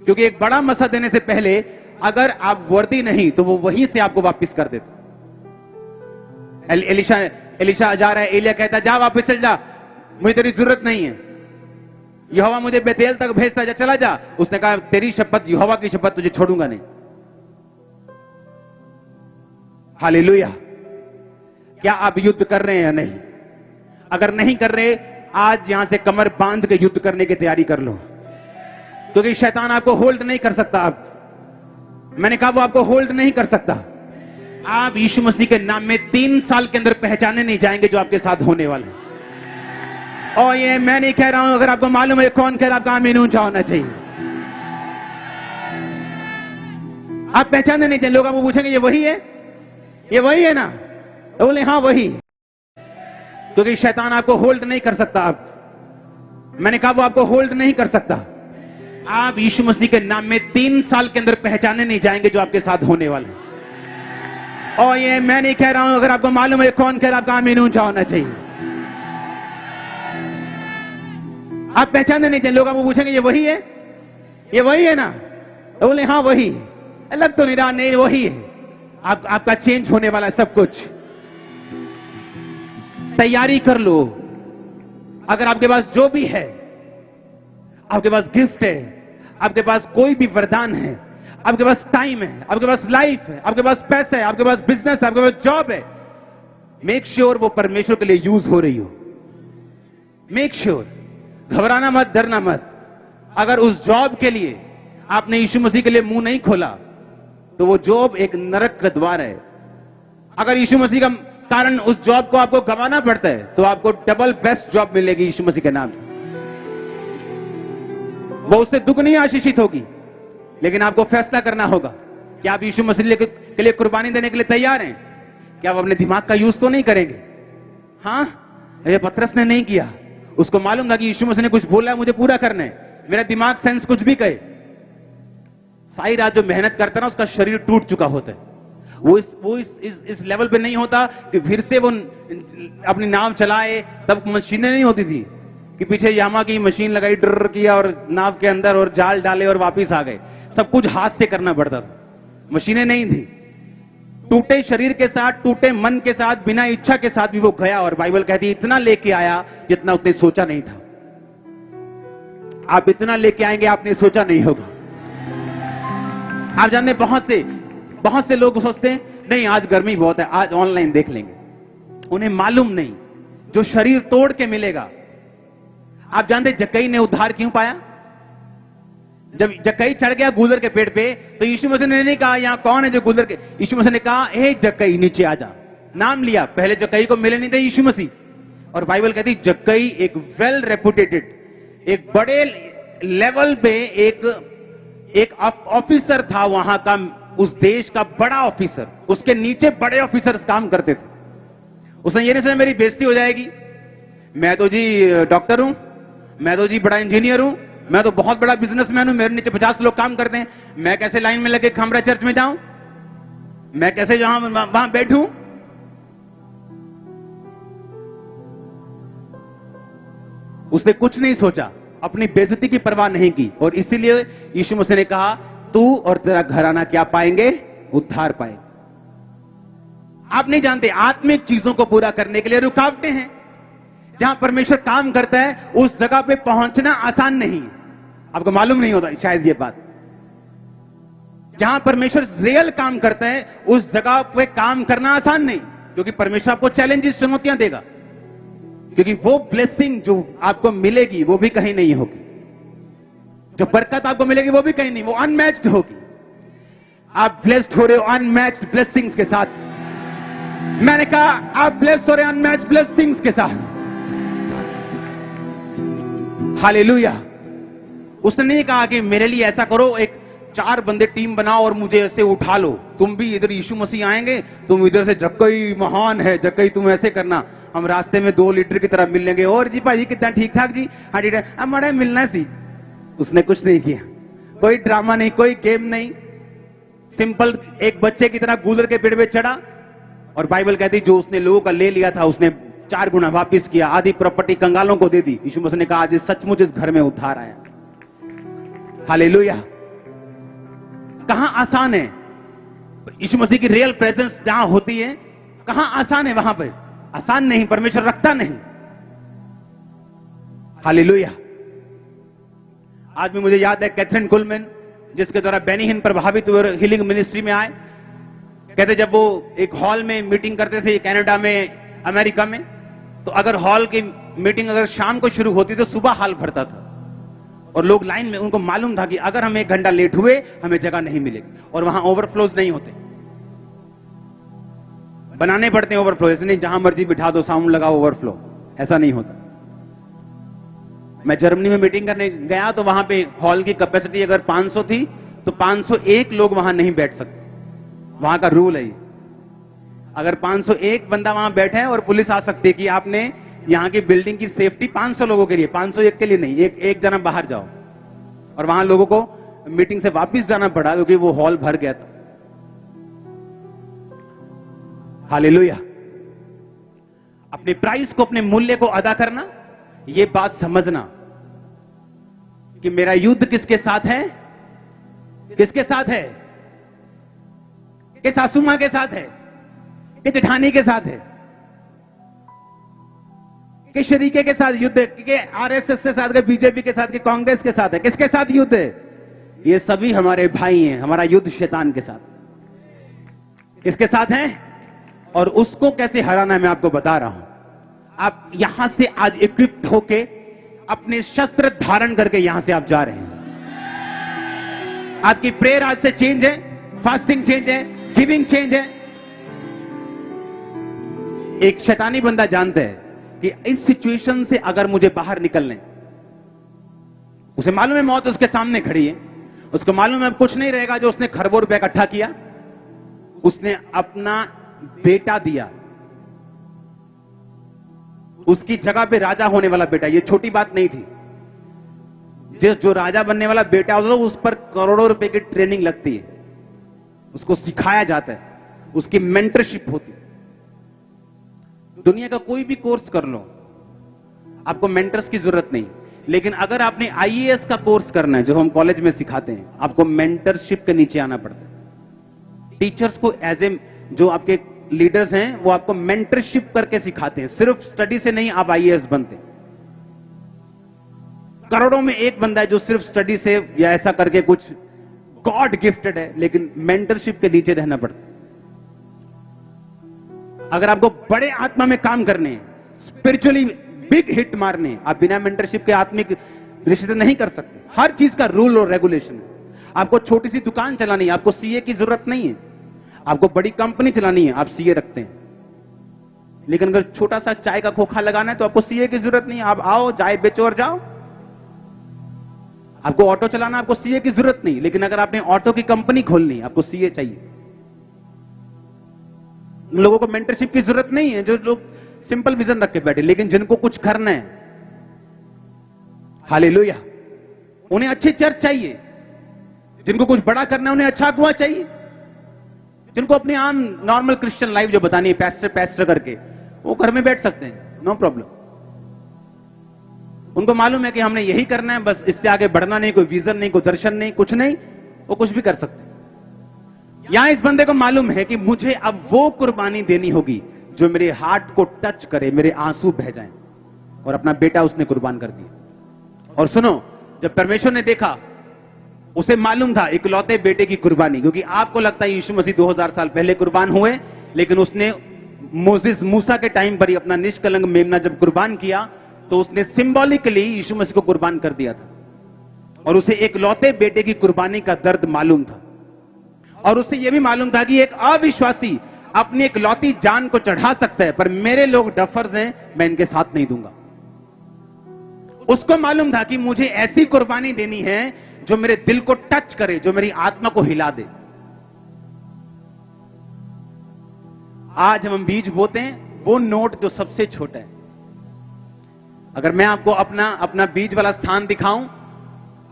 क्योंकि एक बड़ा मसा देने से पहले अगर आप वर्दी नहीं तो वो वहीं से आपको वापस कर देता। एलिशा जा रहा है, एलिया कहता जा वापस चल जा, मुझे तेरी जरूरत नहीं है, यहोवा मुझे बेतेल तक भेजता, जा चला जा। उसने कहा तेरी शपथ, यहोवा की शपथ, तुझे छोड़ूंगा नहीं। हालेलुया। क्या आप युद्ध कर रहे हैं या नहीं? अगर नहीं कर रहे, आज यहां से कमर बांध के युद्ध करने की तैयारी कर लो, क्योंकि शैतान आपको होल्ड नहीं कर सकता। आप, मैंने कहा वो आपको होल्ड नहीं कर सकता। आप यीशु मसीह के नाम में 3 साल के अंदर पहचाने नहीं जाएंगे जो आपके साथ होने वाला है। और ये मैं नहीं कह रहा हूं, अगर आपको मालूम है कौन कह रहा है, आपका आमीन ऊंचा होना चाहिए। आप पहचाने नहीं चाहिए। लोग आपको पूछेंगे ये वही है, ये वही है ना, तो बोले हाँ वही, क्योंकि शैतान आपको होल्ड नहीं कर सकता। आप, मैंने कहा वो आपको होल्ड नहीं कर सकता। आप यीशु मसीह के नाम में 3 साल के अंदर पहचाने नहीं जाएंगे जो आपके साथ होने वाला है। और ये मैं नहीं कह रहा हूं, अगर आपको मालूम है कौन कह रहा है, आपका आमीन ऊंचा होना चाहिए। आप पहचाने नहीं चाहिए। लोग आपको पूछेंगे ये वही है, ये वही है ना, तो बोले हाँ वही, लग तो नहीं रहा, नहीं वही है। आपका चेंज होने वाला है सब कुछ। तैयारी कर लो। अगर आपके पास जो भी है, आपके पास गिफ्ट है, आपके पास कोई भी वरदान है, आपके पास टाइम है, आपके पास लाइफ है, आपके पास पैसा है, आपके पास बिजनेस है, आपके पास जॉब है, मेक श्योर वो परमेश्वर के लिए यूज हो रही हो। मेक श्योर, घबराना मत, डरना मत। अगर उस जॉब के लिए आपने यीशु मसीह के लिए मुंह नहीं खोला, तो वो जॉब एक नरक का द्वार है। अगर यीशु मसीह का कारण उस जॉब को आपको गंवाना पड़ता है, तो आपको डबल बेस्ट जॉब मिलेगी यीशु मसीह के नाम। वो उससे दुगनी आशीषित होगी, लेकिन आपको फैसला करना होगा कि आप यीशु मसीह के लिए कुर्बानी देने के लिए तैयार हैं। क्या आप अपने दिमाग का यूज तो नहीं करेंगे? हाँ, ये पतरस ने नहीं किया। उसको मालूम था कि यीशु मसीह ने कुछ बोला है, मुझे पूरा करना है। मेरा दिमाग सेंस कुछ भी कहे। सारी रात जो मेहनत करता है ना, उसका शरीर टूट चुका होता है। वो इस लेवल पे नहीं होता कि फिर से वो अपनी नाव चलाए। तब मशीनें नहीं होती थी कि पीछे यामा की मशीन लगाई, डर किया और नाव के अंदर और जाल डाले और वापिस आ गए। सब कुछ हाथ से करना पड़ता था, मशीनें नहीं थी। टूटे शरीर के साथ, टूटे मन के साथ, बिना इच्छा के साथ भी वो गया। और बाइबल कहती है इतना लेके आया जितना उसने सोचा नहीं था। आप इतना लेके आएंगे आपने सोचा नहीं होगा। आप जानते बहुत से लोग सोचते हैं नहीं आज गर्मी बहुत है, आज ऑनलाइन देख लेंगे। उन्हें मालूम नहीं जो शरीर तोड़ के मिलेगा। आप जानते जक्कई ने उद्धार क्यों पाया? जब जक्कई चढ़ गया गूलर के पेड़ पे, तो यीशु मसीह ने नहीं कहा यहां कौन है जो गूलर के, यीशु मसीह ने कहा हे जक्कई नीचे आ जा। नाम लिया। पहले जक्कई को मिले नहीं थे यीशु मसीह। और बाइबल कहती जक्कई एक वेल रेपुटेटेड, एक बड़े लेवल पे एक ऑफिसर था वहां का, उस देश का बड़ा ऑफिसर। उसके नीचे बड़े ऑफिसर्स काम करते थे। उसने ये नहीं सोचा मेरी बेइज्जती हो जाएगी, मैं तो जी डॉक्टर हूं, मैं तो जी बड़ा इंजीनियर हूं, मैं तो बहुत बड़ा बिजनेसमैन हूं, मेरे नीचे 50 लोग काम करते हैं, मैं कैसे लाइन में लगे खामरा चर्च में जाऊं, मैं कैसे वहां बैठूं। उसने कुछ नहीं सोचा, अपनी बेइज्जती की परवाह नहीं की। और इसीलिए यीशु मसीह ने कहा तू और तेरा घराना क्या पाएंगे? उद्धार पाएंगे। आप नहीं जानते आत्मिक चीजों को पूरा करने के लिए रुकावटें हैं। जहां परमेश्वर काम करता है उस जगह पे पहुंचना आसान नहीं है। आपको मालूम नहीं होता शायद ये बात। जहां परमेश्वर रियल काम करता है उस जगह पे काम करना आसान नहीं, क्योंकि परमेश्वर आपको चैलेंजेस, चुनौतियां देगा। क्योंकि वो ब्लेसिंग जो आपको मिलेगी वो भी कहीं नहीं होगी। जो बरकत आपको मिलेगी वो भी कहीं नहीं, वो अनमैच्ड होगी। आप ब्लेस्ड हो रहे हो अनमैच्ड ब्लेसिंग्स के साथ। मैंने कहा आप ब्लेस्ड हो रहे हो अनमैच्ड ब्लेसिंग्स के साथ। हालेलुया। उसने नहीं कहा कि मेरे लिए ऐसा करो, एक 4 बंदे टीम बनाओ और मुझे ऐसे उठा लो, तुम भी इधर यीशु मसीह आएंगे, तुम इधर से जक्कई महान है, जक्कई तुम ऐसे करना, हम रास्ते में 2 लीटर की तरह मिल लेंगे। और जी भाई कितना ठीक ठाक जी, हाँ ठीक है, अब मड़ा मिलना सी। उसने कुछ नहीं किया, कोई ड्रामा नहीं, कोई गेम नहीं। सिंपल एक बच्चे की तरह गूलर के पेड़ पे चढ़ा। और बाइबल कहती जो उसने लोगों का ले लिया था उसने 4 गुना वापिस किया, आधी प्रॉपर्टी कंगालों को दे दी। यीशु मसीह ने कहा आज सचमुच इस घर में उद्धार आया। हालेलुया। कहां आसान है? यीशु मसीह की रियल प्रेजेंस जहां होती है, कहां आसान है? वहां पर आसान नहीं, परमेश्वर रखता नहीं। हालेलुया। आज भी मुझे याद है कैथरीन कुलमैन, जिसके द्वारा बेनी हिन प्रभावित हुए हीलिंग मिनिस्ट्री में आए। कहते जब वो एक हॉल में मीटिंग करते थे कनाडा में, अमेरिका में, तो अगर हॉल की मीटिंग अगर शाम को शुरू होती तो सुबह हॉल भरता था, और लोग लाइन में, उनको मालूम था कि अगर हम 1 घंटा लेट हुए हमें जगह नहीं मिलेगी, और वहां ओवरफ्लोज नहीं होते, बनाने पड़ते हैं ओवरफ्लो, ऐसे नहीं जहां मर्जी बिठा दो साउंड लगाओ ओवरफ्लो, ऐसा नहीं होता। मैं जर्मनी में मीटिंग करने गया तो वहां पे हॉल की कैपेसिटी अगर 500 थी तो 501 लोग वहां नहीं बैठ सकते, वहां का रूल है ये। अगर 501 बंदा वहां बैठे और पुलिस आ सकती है कि आपने यहां की बिल्डिंग की सेफ्टी 500 लोगों के लिए, 501 के लिए नहीं, एक जना बाहर जाओ। और वहां लोगों को मीटिंग से वापस जाना पड़ा क्योंकि वो हॉल भर गया था। हालेलुया। अपने प्राइस को, अपने मूल्य को अदा करना, ये बात समझना कि मेरा युद्ध किसके साथ है, किसके साथ है, कि सासू मां के साथ है, कि जेठानी के साथ है, कि शरीके के साथ युद्ध है, कि आरएसएस के साथ, कि बीजेपी के साथ, कि कांग्रेस के साथ है, किसके साथ युद्ध है? ये सभी हमारे भाई हैं। हमारा युद्ध शैतान के साथ, किसके साथ है, और उसको कैसे हराना है मैं आपको बता रहा हूं। आप यहां से आज इक्विप्ड होके अपने शस्त्र धारण करके यहां से आप जा रहे हैं। आपकी प्रेयर आज से चेंज है, फास्टिंग चेंज है, गिविंग चेंज है। एक शैतानी बंदा जानता है कि इस सिचुएशन से अगर मुझे बाहर निकलने, उसे मालूम है मौत उसके सामने खड़ी है, उसको मालूम है अब कुछ नहीं रहेगा। जो उसने खरबों रुपए इकट्ठा किया, उसने अपना बेटा दिया, उसकी जगह पे राजा होने वाला बेटा। ये छोटी बात नहीं थी। जो राजा बनने वाला बेटा होता है उस पर करोड़ों रुपए की ट्रेनिंग लगती है, उसको सिखाया जाता है, उसकी मेंटरशिप होती है। दुनिया का कोई भी कोर्स कर लो, आपको मेंटर्स की जरूरत नहीं। लेकिन अगर आपने आईएएस का कोर्स करना है, जो हम कॉलेज में सिखाते हैं, आपको मेंटरशिप के नीचे आना पड़ता है। टीचर्स को एज ए, जो आपके लीडर्स हैं वो आपको मेंटरशिप करके सिखाते हैं। सिर्फ स्टडी से नहीं आप आईएएस बनते। करोड़ों में एक बंदा है जो सिर्फ स्टडी से या ऐसा करके कुछ गॉड गिफ्टेड है, लेकिन मेंटरशिप के नीचे रहना पड़ता है। अगर आपको बड़े आत्मा में काम करने हैं, स्पिरिचुअली बिग हिट मारने, आप बिना मेंटरशिप के आत्मिक दृष्टि से नहीं कर सकते। हर चीज का रूल और रेगुलेशन है। आपको छोटी सी दुकान चलानी है, आपको सीए की जरूरत नहीं है। आपको बड़ी कंपनी चलानी है, आप सीए रखते हैं। लेकिन अगर छोटा सा चाय का खोखा लगाना है तो आपको सीए की जरूरत नहीं है। आप आओ, चाय बेचो और जाओ। आपको ऑटो चलाना, आपको सीए की जरूरत नहीं। लेकिन अगर आपने ऑटो की कंपनी खोलनी, आपको सीए चाहिए। लोगों को मेंटरशिप की जरूरत नहीं है, जो लोग सिंपल विजन रख के बैठे, लेकिन जिनको कुछ करना है, हालेलुया, उन्हें अच्छी चर्च चाहिए। जिनको कुछ बड़ा करना है उन्हें अच्छा अगुआ चाहिए। जिनको अपनी आम नॉर्मल क्रिश्चियन लाइफ जो बतानी है पैस्टर पैस्टर करके, वो घर में बैठ सकते हैं, नो प्रॉब्लम। उनको मालूम है कि हमने यही करना है, बस इससे आगे बढ़ना नहीं, कोई विजन नहीं, कोई दर्शन नहीं, कुछ नहीं, वो कुछ भी कर सकते हैं। यहां इस बंदे को मालूम है कि मुझे अब वो कुर्बानी देनी होगी जो मेरे हार्ट को टच करे, मेरे आंसू बह जाएं। और अपना बेटा उसने कुर्बान कर दिया। और सुनो, जब परमेश्वर ने देखा, उसे मालूम था इकलौते बेटे की कुर्बानी, क्योंकि आपको लगता है यीशु मसीह 2000 साल पहले कुर्बान हुए, लेकिन उसने मोसेस मूसा के टाइम पर ही अपना निष्कलंक मेमना जब कुर्बान किया तो उसने सिंबॉलिकली यीशु मसीह को कुर्बान कर दिया था। और उसे इकलौते बेटे की कुर्बानी का दर्द मालूम था। और उसे यह भी मालूम था कि एक अविश्वासी अपनी इकलौती जान को चढ़ा सकता है, पर मेरे लोग डफर्स हैं, मैं इनके साथ नहीं दूंगा। उसको मालूम था कि मुझे ऐसी कुर्बानी देनी है जो मेरे दिल को टच करे, जो मेरी आत्मा को हिला दे। आज हम बीज बोते हैं, वो नोट जो सबसे छोटा है। अगर मैं आपको अपना बीज वाला स्थान दिखाऊं,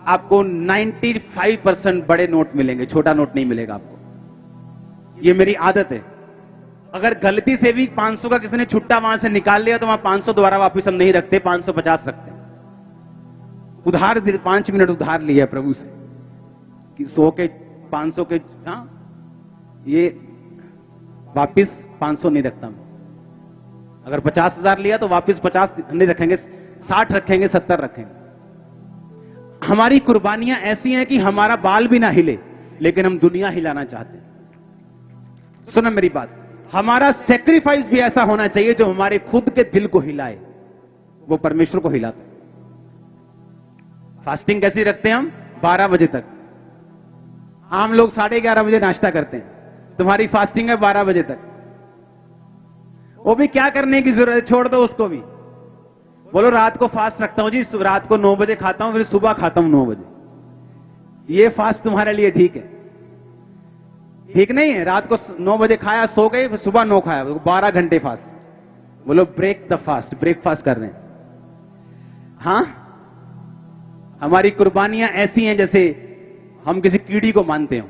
आपको 95% बड़े नोट मिलेंगे, छोटा नोट नहीं मिलेगा आपको। ये मेरी आदत है। अगर गलती से भी 500 का किसी ने छुट्टा वहां से निकाल लिया तो वहां 500 दोबारा वापस हम नहीं रखते, 550 रखते हैं। उधार 5 मिनट उधार लिया प्रभु से कि 100 के 500 के, हाँ, ये वापिस 500 नहीं रखता मैं। अगर 50,000 लिया तो वापिस 50 नहीं रखेंगे, 60 रखेंगे, 70 रखेंगे। हमारी कुर्बानियां ऐसी हैं कि हमारा बाल भी ना हिले, लेकिन हम दुनिया हिलाना चाहते हैं। सुना मेरी बात, हमारा सेक्रीफाइस भी ऐसा होना चाहिए जो हमारे खुद के दिल को हिलाए, वो परमेश्वर को हिलाता है। फास्टिंग कैसी रखते हैं हम? 12 बजे तक। आम लोग 11:30 बजे नाश्ता करते हैं, तुम्हारी फास्टिंग है 12 बजे तक। वो भी क्या करने की जरूरत है, छोड़ दो उसको भी। बोलो रात को फास्ट रखता हूं जी, रात को 9 बजे खाता हूं, फिर सुबह खाता हूं 9 बजे। ये फास्ट तुम्हारे लिए ठीक है? ठीक नहीं है। रात को 9 बजे खाया, सो गए, फिर सुबह 9 खाया, 12 घंटे फास्ट। बोलो ब्रेक द फास्ट, ब्रेकफास्ट कर रहे हैं। हाँ, हमारी कुर्बानियां ऐसी हैं जैसे हम किसी कीड़ी को मानते हो,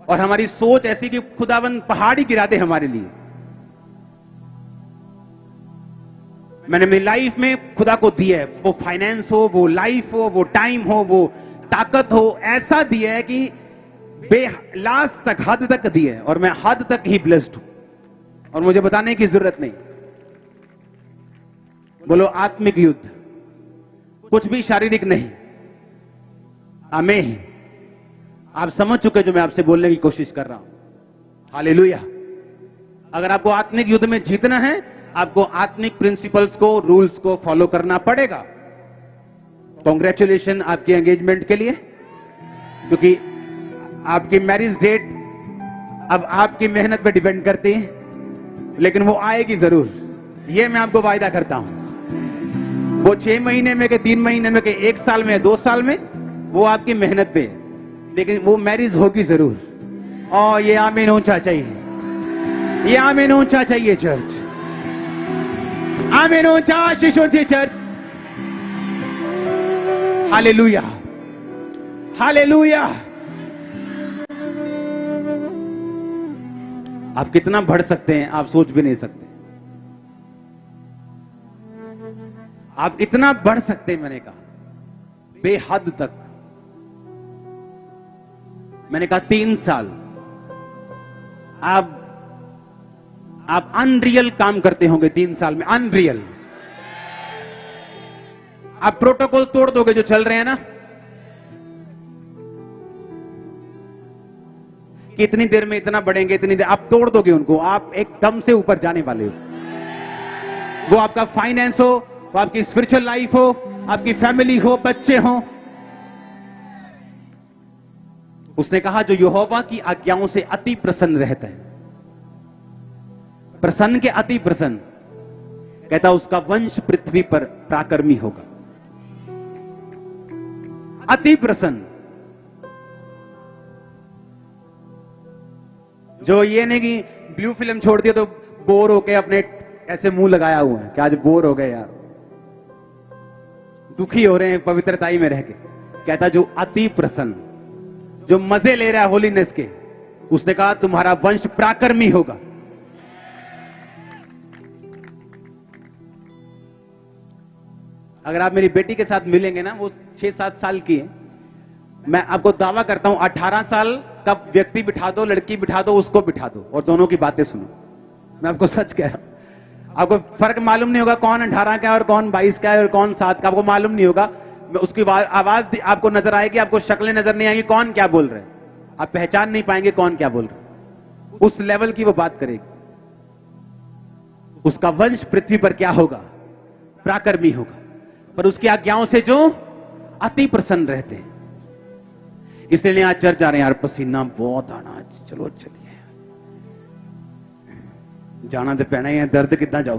और हमारी सोच ऐसी कि खुदाबंद पहाड़ी गिरा दे हमारे लिए। मैंने मेरी लाइफ में खुदा को दिया है, वो फाइनेंस हो, वो लाइफ हो, वो टाइम हो, वो ताकत हो, ऐसा दिया है कि बेलास तक, हद तक दिया है, और मैं हद तक ही ब्लेस्ड हूं, और मुझे बताने की जरूरत नहीं। बोलो आत्मिक युद्ध, कुछ भी शारीरिक नहीं। आमीन। आप समझ चुके जो मैं आपसे बोलने की कोशिश कर रहा हूं। हालेलुया। अगर आपको आत्मिक युद्ध में जीतना है, आपको आत्मिक प्रिंसिपल्स को, रूल्स को फॉलो करना पड़ेगा। कॉन्ग्रेचुलेशन आपके एंगेजमेंट के लिए, क्योंकि आपकी मैरिज डेट अब आपकी मेहनत पे डिपेंड करती है, लेकिन वो आएगी जरूर, ये मैं आपको वायदा करता हूं। वो 6 महीने में, के 3 महीने में, के 1 साल में, 2 साल में, वो आपकी मेहनत पे है, लेकिन वो मैरिज होगी जरूर। और ये आमीन ऊंचा चाहिए, ये आमीन ऊंचा चाहिए चर्च, आमीन ऊंचा आशीष ऊंची चर्च। Hallelujah, hallelujah. आप कितना बढ़ सकते हैं आप सोच भी नहीं सकते। आप इतना बढ़ सकते हैं, मैंने कहा बेहद तक। मैंने कहा 3 साल आप अनरियल काम करते होंगे 3 साल में, अनरियल। आप प्रोटोकॉल तोड़ दोगे जो चल रहे हैं ना, कि इतनी देर में इतना बढ़ेंगे, इतनी देर, आप तोड़ दोगे उनको। आप एकदम से ऊपर जाने वाले हो। वो आपका फाइनेंस हो, वो आपकी स्पिरिचुअल लाइफ हो, आपकी फैमिली हो, बच्चे हो। उसने कहा जो यहोवा की आज्ञाओं से अति प्रसन्न रहता है, प्रसन्न के अति प्रसन्न, कहता उसका वंश पृथ्वी पर प्राकर्मी होगा। अति प्रसन्न, जो ये नहीं कि ब्लू फिल्म छोड़ दिया तो बोर होके अपने ऐसे मुंह लगाया हुआ है कि आज बोर हो गए यार, दुखी हो रहे हैं पवित्रताई में रह के। कहता जो अति प्रसन्न, जो मजे ले रहा है होलीनेस के, उसने कहा तुम्हारा वंश प्राकर्मी होगा। अगर आप मेरी बेटी के साथ मिलेंगे ना, वो 6-7 साल की है, मैं आपको दावा करता हूं 18 साल का व्यक्ति बिठा दो, लड़की बिठा दो, उसको बिठा दो और दोनों की बातें सुनो। मैं आपको सच कह रहा हूं, आपको फर्क मालूम नहीं होगा कौन 18 का है और कौन 22 का है और कौन 7 का, आपको मालूम नहीं होगा। उसकी आवाज आपको नजर आएगी, आपको शक्लें नजर नहीं आएगी, कौन क्या बोल रहे हैं, आप पहचान नहीं पाएंगे कौन क्या बोल रहे हैं। उस लेवल की वो बात करेगी। उसका वंश पृथ्वी पर क्या होगा? प्राकर्मी होगा, पर उसकी आज्ञाओं से जो अति प्रसन्न रहते हैं। इसलिए आज चर्च जा रहे हैं यार, पसीना बहुत आना, चलो चलिए, जाना तो पैना ही है, दर्द कितना जाओ।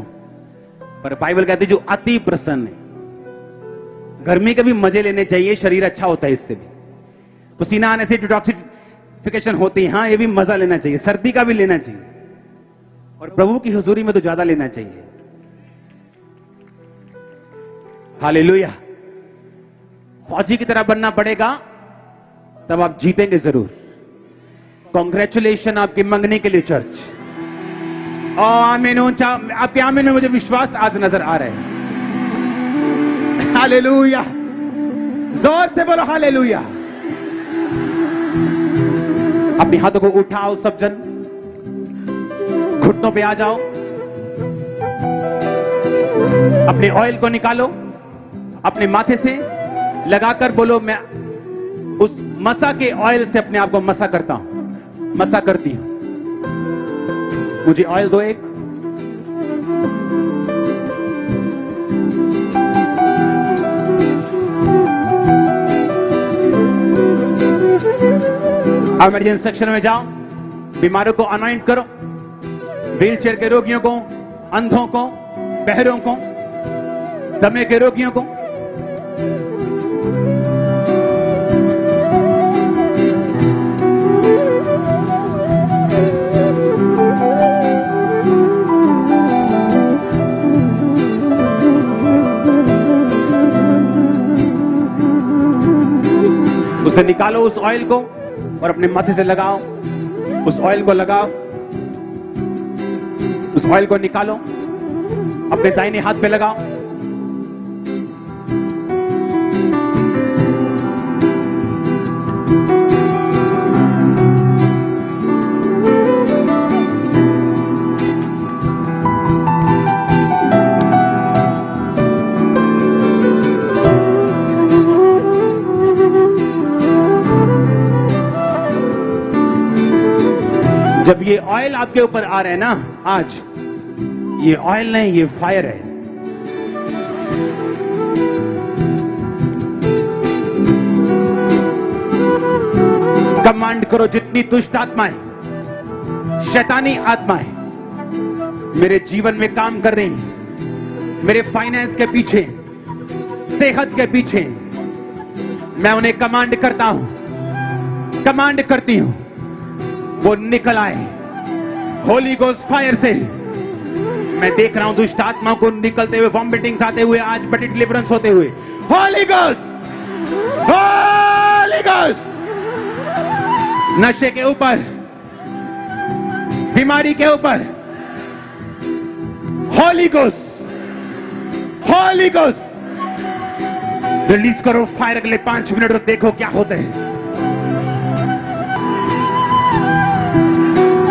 पर बाइबल कहती जो अति प्रसन्न है, गर्मी के भी मजे लेने चाहिए, शरीर अच्छा होता है इससे भी। पसीना आने से डिटॉक्सिफिकेशन होती है, हाँ ये भी मजा लेना चाहिए, सर्दी का भी लेना चाहिए, और प्रभु की हुजूरी में तो ज्यादा लेना चाहिए। हालेलुया। फौजी की तरह बनना पड़ेगा, तब आप जीतेंगे जरूर। कॉन्ग्रेचुलेशन आपकी मंगनी के लिए चर्च। आमीन ऊंचा, आपके आमीन में मुझे विश्वास आज नजर आ रहा है। हालेलुया, जोर से बोलो हालेलुया। अपने हाथों को उठाओ सब जन, घुटनों पे आ जाओ, अपने ऑयल को निकालो, अपने माथे से लगाकर बोलो मैं उस मसा के ऑयल से अपने आप को मसा करता हूं, मसा करती हूं। मुझे ऑयल दो एक। इमरजेंसी सेक्शन में जाओ, बीमारों को अनॉइंट करो, व्हीलचेयर के रोगियों को, अंधों को, बहरों को, दमे के रोगियों को। उसे निकालो उस ऑयल को और अपने माथे से लगाओ। उस ऑयल को लगाओ, उस ऑयल को निकालो, अपने दाहिने हाथ पे लगाओ। जब ये ऑयल आपके ऊपर आ रहा है ना, आज ये ऑयल नहीं, ये फायर है। कमांड करो, जितनी दुष्ट आत्माएं, शैतानी आत्माएं मेरे जीवन में काम कर रही हैं, मेरे फाइनेंस के पीछे, सेहत के पीछे, मैं उन्हें कमांड करता हूं, कमांड करती हूं, वो निकल आए होली गोस्ट फायर से। मैं देख रहा हूं दुष्ट आत्माओं को निकलते हुए, वॉमिटिंग्स आते हुए, आज बड़ी डिलीवरेंस होते हुए। होली गोस्ट, होली गोस्ट, नशे के ऊपर, बीमारी के ऊपर, Holi ghost, Holi ghost release करो फायर। अगले 5 मिनट और देखो क्या होते हैं।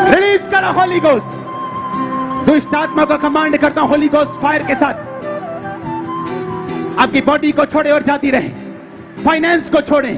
रिलीज करो होली गोस्ट। दुष्ट आत्मा को कमांड करता हूं होली गोस्ट फायर के साथ, आपकी बॉडी को छोड़े और जाती रहे, फाइनेंस को छोड़े,